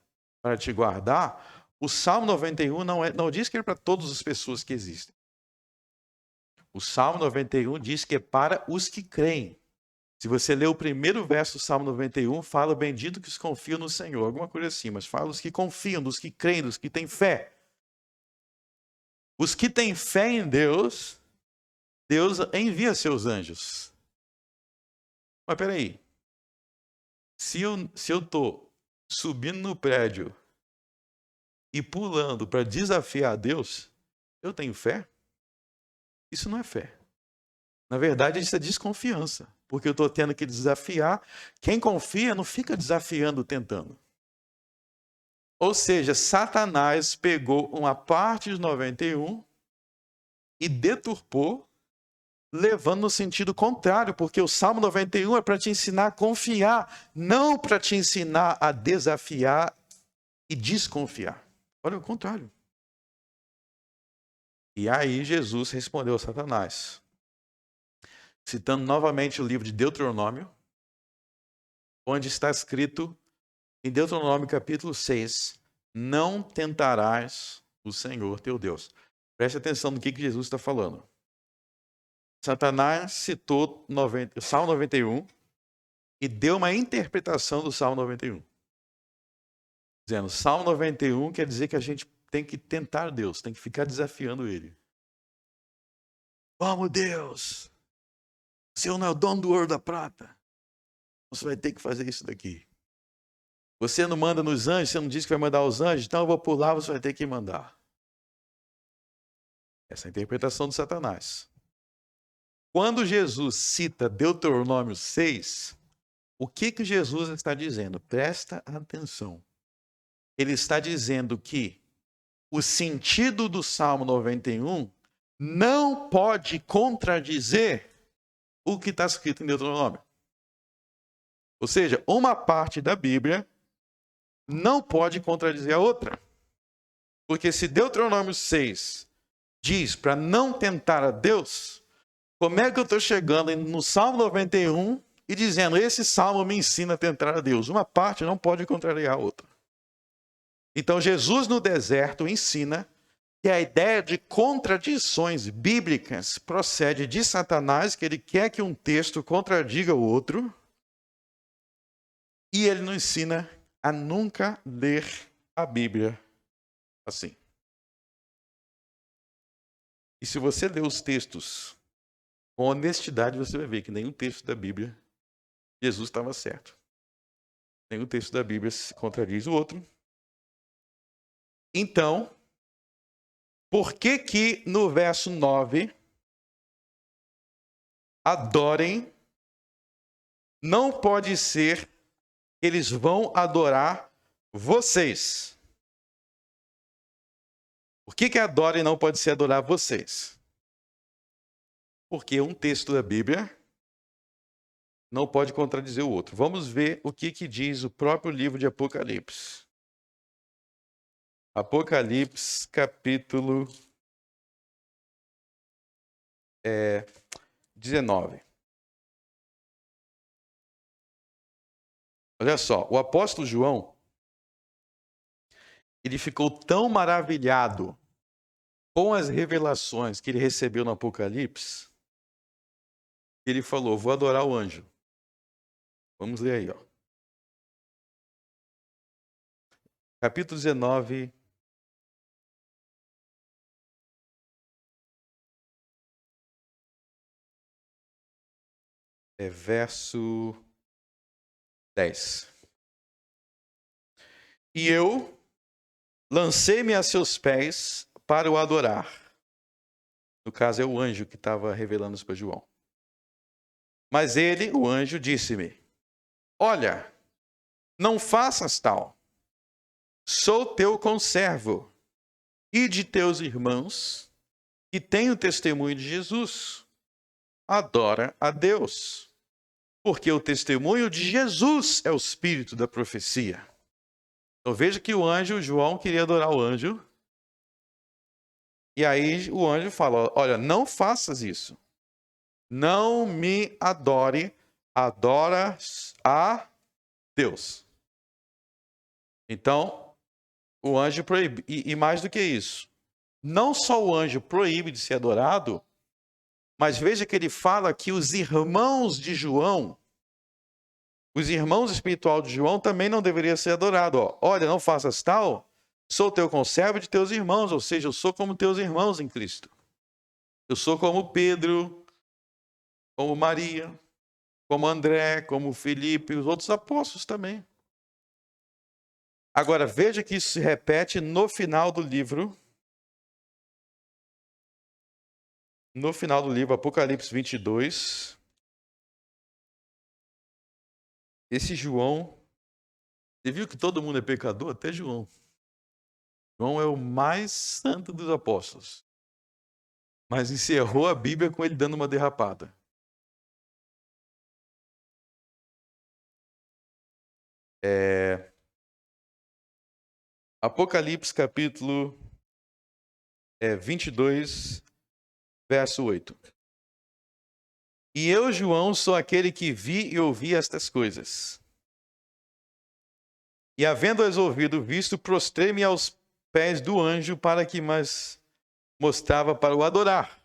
para te guardar. O Salmo 91 não diz que é para todas as pessoas que existem. O Salmo 91 diz que é para os que creem. Se você ler o primeiro verso do Salmo 91, fala bendito que os confiam no Senhor, alguma coisa assim, mas fala os que confiam, dos que creem, dos que têm fé. Os que têm fé em Deus, Deus envia seus anjos. Mas peraí, se eu estou subindo no prédio e pulando para desafiar a Deus, eu tenho fé? Isso não é fé. Na verdade, isso é desconfiança, porque eu estou tendo que desafiar. Quem confia não fica desafiando, tentando. Ou seja, Satanás pegou uma parte dos 91 e deturpou, levando no sentido contrário, porque o Salmo 91 é para te ensinar a confiar, não para te ensinar a desafiar e desconfiar. Olha o contrário. E aí Jesus respondeu a Satanás, citando novamente o livro de Deuteronômio, onde está escrito em Deuteronômio capítulo 6, não tentarás o Senhor teu Deus. Preste atenção no que Jesus está falando. Satanás citou o Salmo 91 e deu uma interpretação do Salmo 91. Dizendo, Salmo 91 quer dizer que a gente tem que tentar Deus, tem que ficar desafiando Ele. Vamos, Deus! O Senhor não é o dono do ouro e da prata. Você vai ter que fazer isso daqui. Você não manda nos anjos, você não diz que vai mandar os anjos, então eu vou pular, você vai ter que mandar. Essa é a interpretação de Satanás. Quando Jesus cita Deuteronômio 6, o que Jesus está dizendo? Presta atenção. Ele está dizendo que o sentido do Salmo 91 não pode contradizer o que está escrito em Deuteronômio. Ou seja, uma parte da Bíblia não pode contradizer a outra. Porque se Deuteronômio 6 diz para não tentar a Deus, como é que eu estou chegando no Salmo 91 e dizendo, esse salmo me ensina a tentar a Deus? Uma parte não pode contrariar a outra. Então Jesus no deserto ensina que a ideia de contradições bíblicas procede de Satanás, que ele quer que um texto contradiga o outro, e ele nos ensina a nunca ler a Bíblia assim. E se você ler os textos com honestidade, você vai ver que nenhum texto da Bíblia, Jesus estava certo. Nenhum texto da Bíblia se contradiz o outro. Então, por que que no verso 9, adorem, não pode ser que eles vão adorar vocês? Por que que adorem não pode ser adorar vocês? Porque um texto da Bíblia não pode contradizer o outro. Vamos ver o que diz o próprio livro de Apocalipse. Apocalipse, capítulo 19. Olha só, o apóstolo João, ele ficou tão maravilhado com as revelações que ele recebeu no Apocalipse, que ele falou, vou adorar o anjo. Vamos ler aí, ó. Capítulo 19, verso 10. E eu lancei-me a seus pés para o adorar. No caso, é o anjo que estava revelando isso para João. Mas ele, o anjo, disse-me, olha, não faças tal. Sou teu conservo e de teus irmãos que têm o testemunho de Jesus. Adora a Deus, porque o testemunho de Jesus é o espírito da profecia. Então veja que o anjo, João queria adorar o anjo. E aí o anjo fala, olha, não faças isso. Não me adore, adora a Deus. Então, o anjo proíbe. E mais do que isso, não só o anjo proíbe de ser adorado, mas veja que ele fala que os irmãos de João, os irmãos espirituais de João também não deveriam ser adorados. Olha, não faças tal, sou teu conservo de teus irmãos, ou seja, eu sou como teus irmãos em Cristo. Eu sou como Pedro, como Maria, como André, como Felipe e os outros apóstolos também. Agora, veja que isso se repete no final do livro. No final do livro, Apocalipse 22. Esse João, você viu que todo mundo é pecador? Até João. João é o mais santo dos apóstolos. Mas encerrou a Bíblia com ele dando uma derrapada. Apocalipse capítulo 22, verso 8. E eu, João, sou aquele que vi e ouvi estas coisas. E havendo-as ouvido, visto, prostrei-me aos pés do anjo para que mais mostrava para o adorar.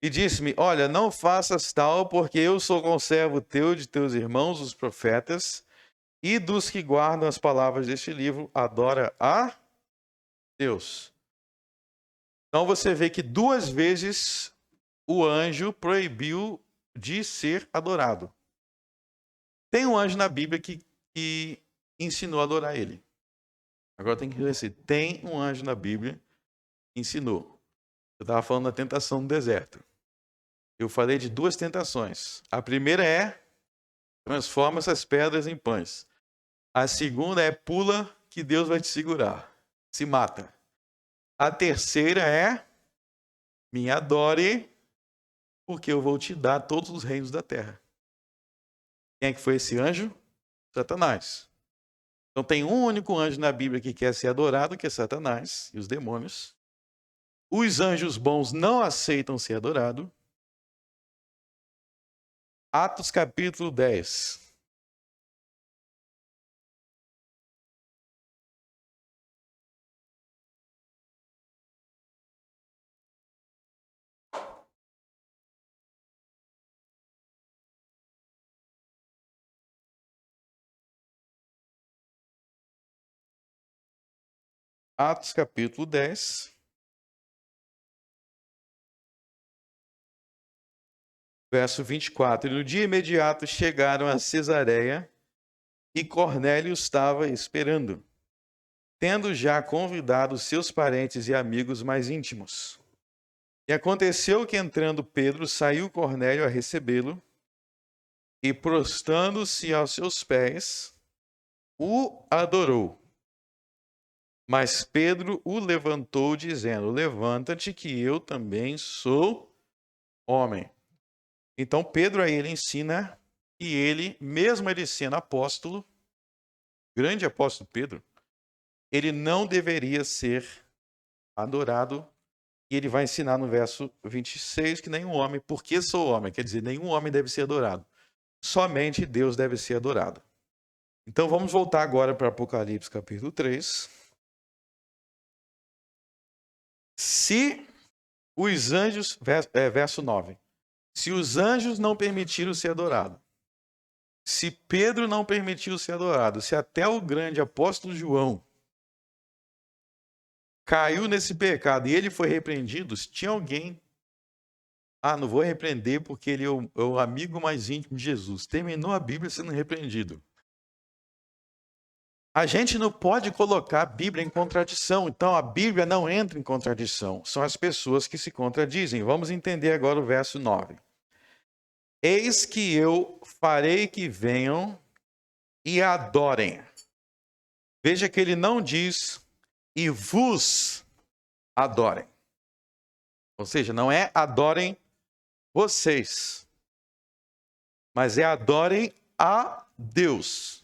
E disse-me, olha, não faças tal, porque eu sou conservo teu de teus irmãos, os profetas, e dos que guardam as palavras deste livro, adora a Deus. Então você vê que 2 vezes o anjo proibiu de ser adorado. Tem um anjo na Bíblia que ensinou a adorar ele. Agora tem que dizer, tem um anjo na Bíblia que ensinou. Eu estava falando da tentação no deserto. Eu falei de 2 tentações. A primeira é, transforma essas pedras em pães. A segunda é, pula que Deus vai te segurar. Se mata. A terceira é, me adore, porque eu vou te dar todos os reinos da terra. Quem é que foi esse anjo? Satanás. Então tem um único anjo na Bíblia que quer ser adorado, que é Satanás e os demônios. Os anjos bons não aceitam ser adorados. Atos capítulo 10. Atos capítulo 10. Verso 24. E no dia imediato chegaram a Cesareia e Cornélio estava esperando, tendo já convidado seus parentes e amigos mais íntimos. E aconteceu que, entrando Pedro, saiu Cornélio a recebê-lo e, prostrando-se aos seus pés, o adorou. Mas Pedro o levantou, dizendo, levanta-te que eu também sou homem. Então Pedro aí ele ensina que ele, mesmo ele sendo apóstolo, grande apóstolo Pedro, ele não deveria ser adorado. E ele vai ensinar no verso 26 que nenhum homem, porque sou homem, quer dizer, nenhum homem deve ser adorado. Somente Deus deve ser adorado. Então vamos voltar agora para Apocalipse capítulo 3. Se os anjos, verso 9, se os anjos não permitiram ser adorado, se Pedro não permitiu ser adorado, se até o grande apóstolo João caiu nesse pecado e ele foi repreendido, se tinha alguém, não vou repreender porque ele é o amigo mais íntimo de Jesus, terminou a Bíblia sendo repreendido. A gente não pode colocar a Bíblia em contradição, então a Bíblia não entra em contradição, são as pessoas que se contradizem. Vamos entender agora o verso 9. Eis que eu farei que venham e adorem. Veja que ele não diz e vos adorem. Ou seja, não é adorem vocês, mas é adorem a Deus.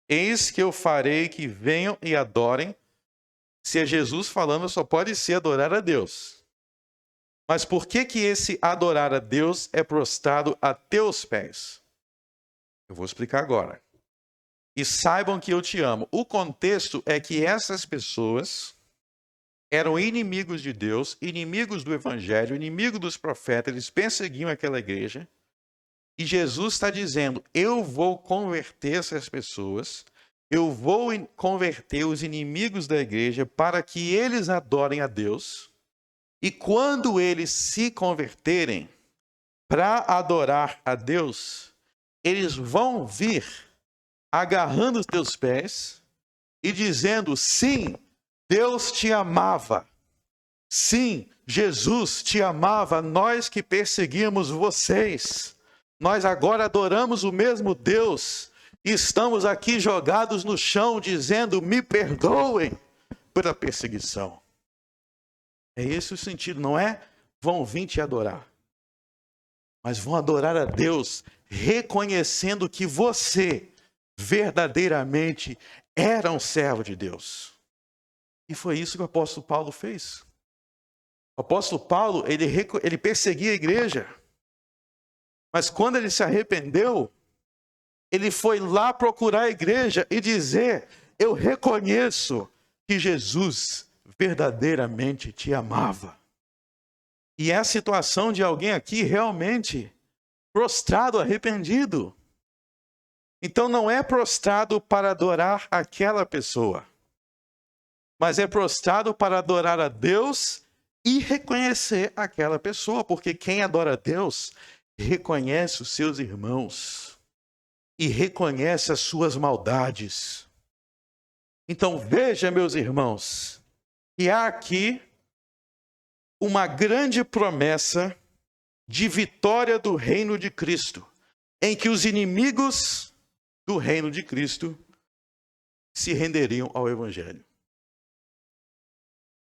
Eis que eu farei que venham e adorem. Se é Jesus falando, só pode ser adorar a Deus. Mas por que esse adorar a Deus é prostrado a teus pés? Eu vou explicar agora. E saibam que eu te amo. O contexto é que essas pessoas eram inimigos de Deus, inimigos do Evangelho, inimigos dos profetas, eles perseguiam aquela igreja. E Jesus está dizendo, eu vou converter essas pessoas, eu vou converter os inimigos da igreja para que eles adorem a Deus. E quando eles se converterem para adorar a Deus, eles vão vir agarrando os teus pés e dizendo, sim, Deus te amava. Sim, Jesus te amava, nós que perseguimos vocês. Nós agora adoramos o mesmo Deus e estamos aqui jogados no chão dizendo, me perdoem pela perseguição. É esse o sentido, não é vão vir te adorar, mas vão adorar a Deus reconhecendo que você verdadeiramente era um servo de Deus. E foi isso que o apóstolo Paulo fez. O apóstolo Paulo, ele perseguia a igreja, mas quando ele se arrependeu, ele foi lá procurar a igreja e dizer, eu reconheço que Jesus verdadeiramente te amava. E é a situação de alguém aqui realmente prostrado, arrependido. Então não é prostrado para adorar aquela pessoa, mas é prostrado para adorar a Deus e reconhecer aquela pessoa, porque quem adora a Deus reconhece os seus irmãos e reconhece as suas maldades. Então veja, meus irmãos, que há aqui uma grande promessa de vitória do reino de Cristo, em que os inimigos do reino de Cristo se renderiam ao Evangelho.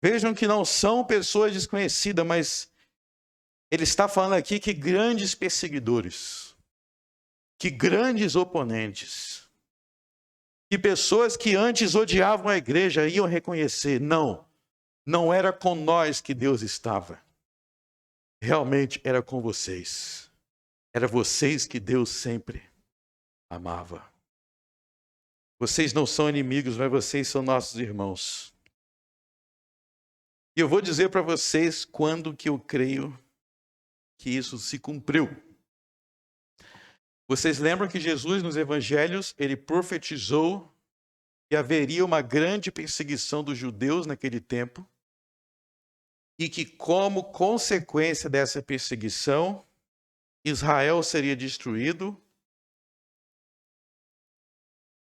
Vejam que não são pessoas desconhecidas, mas ele está falando aqui que grandes perseguidores, que grandes oponentes, que pessoas que antes odiavam a igreja iam reconhecer, não era com nós que Deus estava. Realmente era com vocês. Era vocês que Deus sempre amava. Vocês não são inimigos, mas vocês são nossos irmãos. E eu vou dizer para vocês quando que eu creio que isso se cumpriu. Vocês lembram que Jesus nos evangelhos, ele profetizou que haveria uma grande perseguição dos judeus naquele tempo e que como consequência dessa perseguição, Israel seria destruído.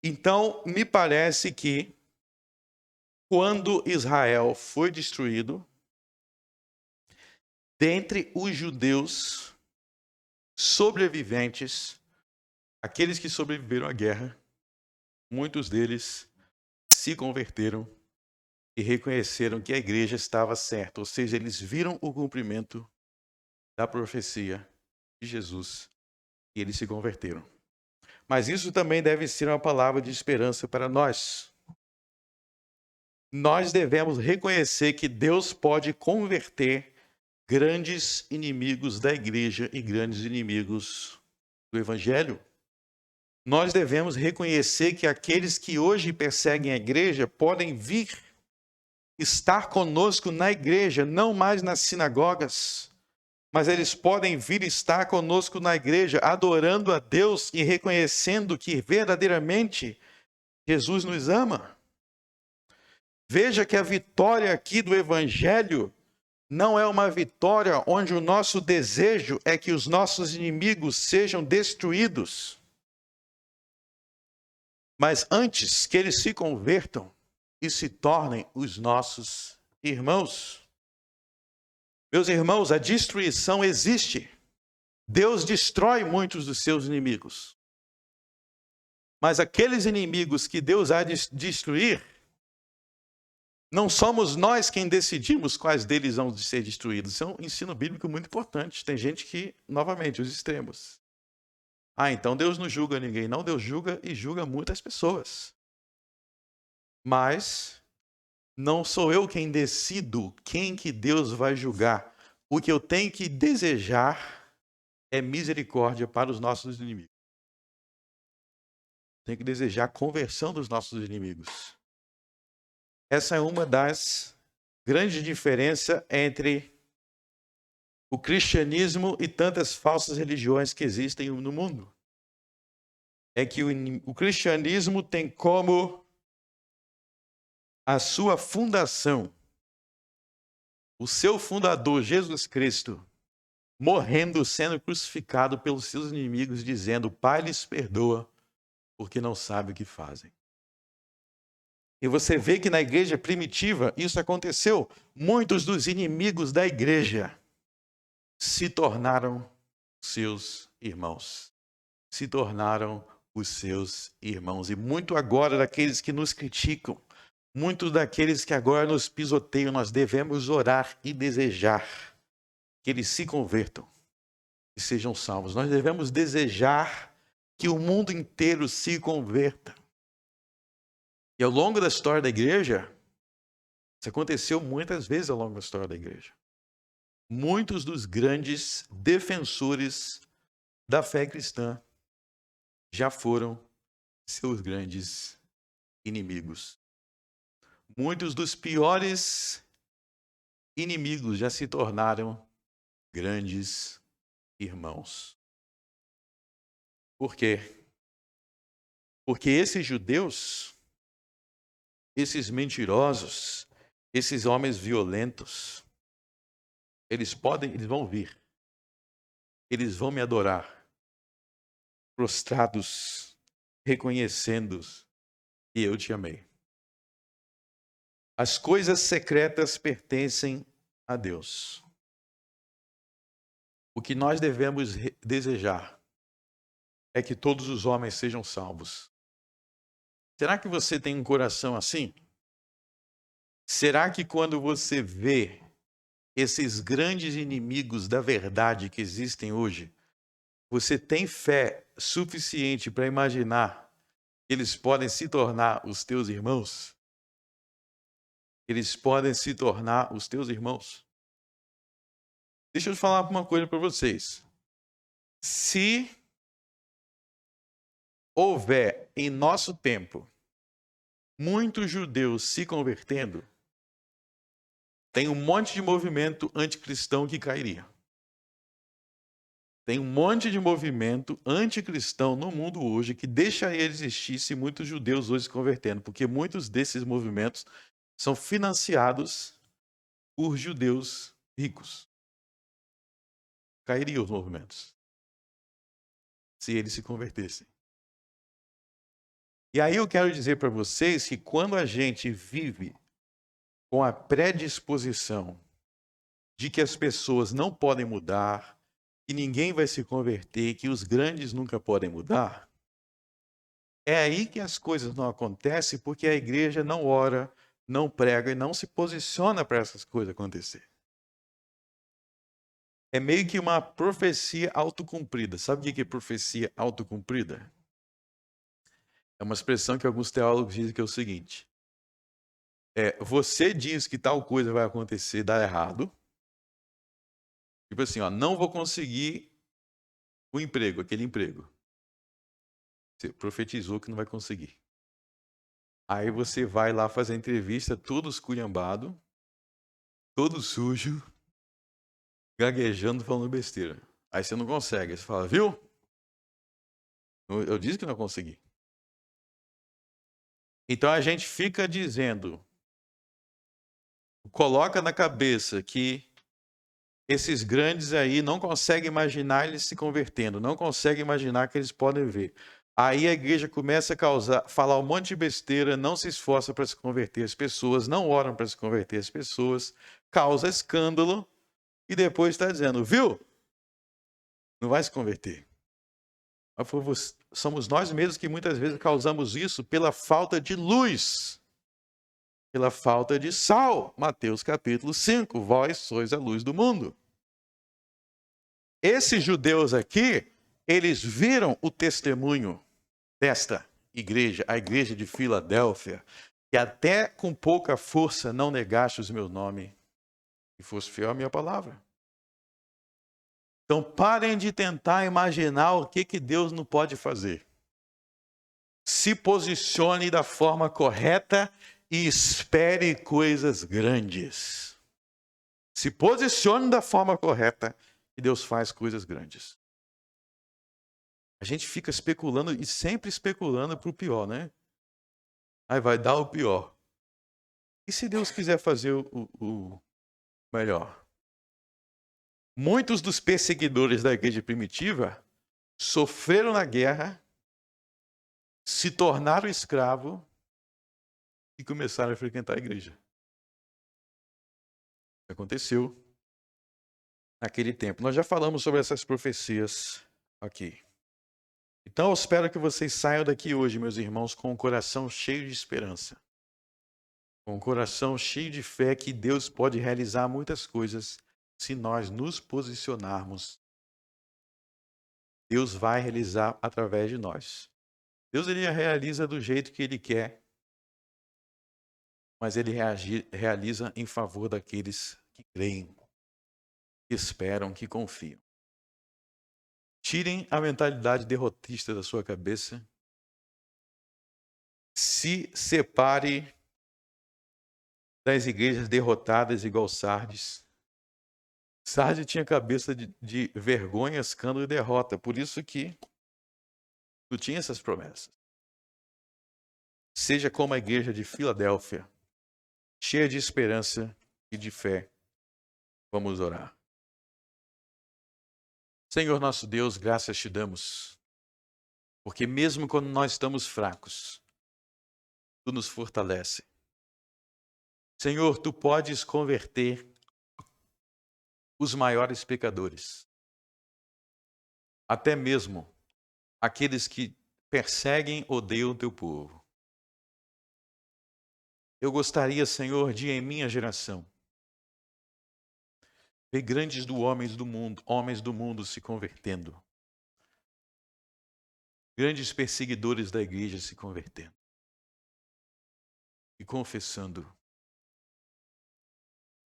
Então, me parece que quando Israel foi destruído, dentre os judeus sobreviventes, aqueles que sobreviveram à guerra, muitos deles se converteram e reconheceram que a igreja estava certa, ou seja, eles viram o cumprimento da profecia de Jesus e eles se converteram. Mas isso também deve ser uma palavra de esperança para nós. Nós devemos reconhecer que Deus pode converter grandes inimigos da igreja e grandes inimigos do evangelho. Nós devemos reconhecer que aqueles que hoje perseguem a igreja podem vir estar conosco na igreja, não mais nas sinagogas, mas eles podem vir estar conosco na igreja, adorando a Deus e reconhecendo que verdadeiramente Jesus nos ama. Veja que a vitória aqui do evangelho não é uma vitória onde o nosso desejo é que os nossos inimigos sejam destruídos, mas antes que eles se convertam e se tornem os nossos irmãos. Meus irmãos, a destruição existe. Deus destrói muitos dos seus inimigos. Mas aqueles inimigos que Deus há de destruir, não somos nós quem decidimos quais deles vão ser destruídos. Isso é um ensino bíblico muito importante. Tem gente que, novamente, os extremos. Então Deus não julga ninguém. Não, Deus julga e julga muitas pessoas. Mas não sou eu quem decido quem que Deus vai julgar. O que eu tenho que desejar é misericórdia para os nossos inimigos. Tenho que desejar a conversão dos nossos inimigos. Essa é uma das grandes diferenças entre o cristianismo e tantas falsas religiões que existem no mundo. É que o cristianismo tem como a sua fundação o seu fundador, Jesus Cristo, morrendo, sendo crucificado pelos seus inimigos, dizendo: Pai, lhes perdoa, porque não sabe o que fazem. E você vê que na igreja primitiva isso aconteceu. Muitos dos inimigos da igreja se tornaram seus irmãos. Se tornaram os seus irmãos. E muito agora daqueles que nos criticam, muitos daqueles que agora nos pisoteiam, nós devemos orar e desejar que eles se convertam e sejam salvos. Nós devemos desejar que o mundo inteiro se converta. E ao longo da história da igreja, isso aconteceu muitas vezes ao longo da história da igreja. Muitos dos grandes defensores da fé cristã já foram seus grandes inimigos. Muitos dos piores inimigos já se tornaram grandes irmãos. Por quê? Porque esses judeus, esses mentirosos, esses homens violentos, eles vão vir. Eles vão me adorar, prostrados, reconhecendo que eu te amei. As coisas secretas pertencem a Deus. O que nós devemos desejar é que todos os homens sejam salvos. Será que você tem um coração assim? Será que quando você vê esses grandes inimigos da verdade que existem hoje, você tem fé suficiente para imaginar que eles podem se tornar os teus irmãos? Eles podem se tornar os teus irmãos. Deixa eu falar uma coisa para vocês. Se houver em nosso tempo muitos judeus se convertendo, tem um monte de movimento anticristão que cairia. Tem um monte de movimento anticristão no mundo hoje que deixaria de existir se muitos judeus hoje se convertendo, porque muitos desses movimentos são financiados por judeus ricos. Cairiam os movimentos se eles se convertessem. E aí eu quero dizer para vocês que quando a gente vive com a predisposição de que as pessoas não podem mudar, que ninguém vai se converter, que os grandes nunca podem mudar, é aí que as coisas não acontecem, porque a igreja não ora, não prega e não se posiciona para essas coisas acontecer. É meio que uma profecia autocumprida. Sabe o que é profecia autocumprida? É uma expressão que alguns teólogos dizem que é o seguinte: você diz que tal coisa vai acontecer, dá errado. Tipo assim, ó, não vou conseguir o emprego, aquele emprego. Você profetizou que não vai conseguir. Aí você vai lá fazer a entrevista, todo esculhambado, todo sujo, gaguejando, falando besteira. Aí você não consegue. Aí você fala, viu? Eu disse que não consegui. Então a gente fica dizendo, coloca na cabeça que esses grandes aí não conseguem imaginar eles se convertendo, não conseguem imaginar que eles podem ver. Aí a igreja começa a falar um monte de besteira, não se esforça para se converter as pessoas, não oram para se converter as pessoas, causa escândalo e depois está dizendo, viu? Não vai se converter. Somos nós mesmos que muitas vezes causamos isso pela falta de luz, pela falta de sal. Mateus capítulo 5, vós sois a luz do mundo. Esses judeus aqui, eles viram o testemunho desta igreja, a igreja de Filadélfia, que até com pouca força não negaste o meu nome e fosse fiel à minha palavra. Então parem de tentar imaginar o que Deus não pode fazer. Se posicione da forma correta e espere coisas grandes. Se posicione da forma correta e Deus faz coisas grandes. A gente fica especulando e sempre especulando para o pior, né? Aí vai dar o pior. E se Deus quiser fazer o melhor? Muitos dos perseguidores da igreja primitiva sofreram na guerra, se tornaram escravos e começaram a frequentar a igreja. Aconteceu naquele tempo. Nós já falamos sobre essas profecias aqui. Então eu espero que vocês saiam daqui hoje, meus irmãos, com o coração cheio de esperança. Com o coração cheio de fé que Deus pode realizar muitas coisas se nós nos posicionarmos. Deus vai realizar através de nós. Deus ele realiza do jeito que Ele quer, mas Ele realiza em favor daqueles que creem, que esperam, que confiam. Tirem a mentalidade derrotista da sua cabeça. Se separe das igrejas derrotadas igual Sardes. Sardes tinha cabeça de vergonha, escândalo e derrota. Por isso que não tinha essas promessas. Seja como a igreja de Filadélfia, cheia de esperança e de fé. Vamos orar. Senhor nosso Deus, graças te damos, porque mesmo quando nós estamos fracos, tu nos fortalece. Senhor, tu podes converter os maiores pecadores, até mesmo aqueles que perseguem, odeiam o teu povo. Eu gostaria, Senhor, de em minha geração ver grandes homens do mundo se convertendo, grandes perseguidores da igreja se convertendo e confessando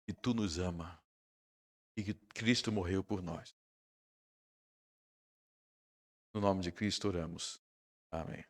que tu nos ama e que Cristo morreu por nós. No nome de Cristo oramos. Amém.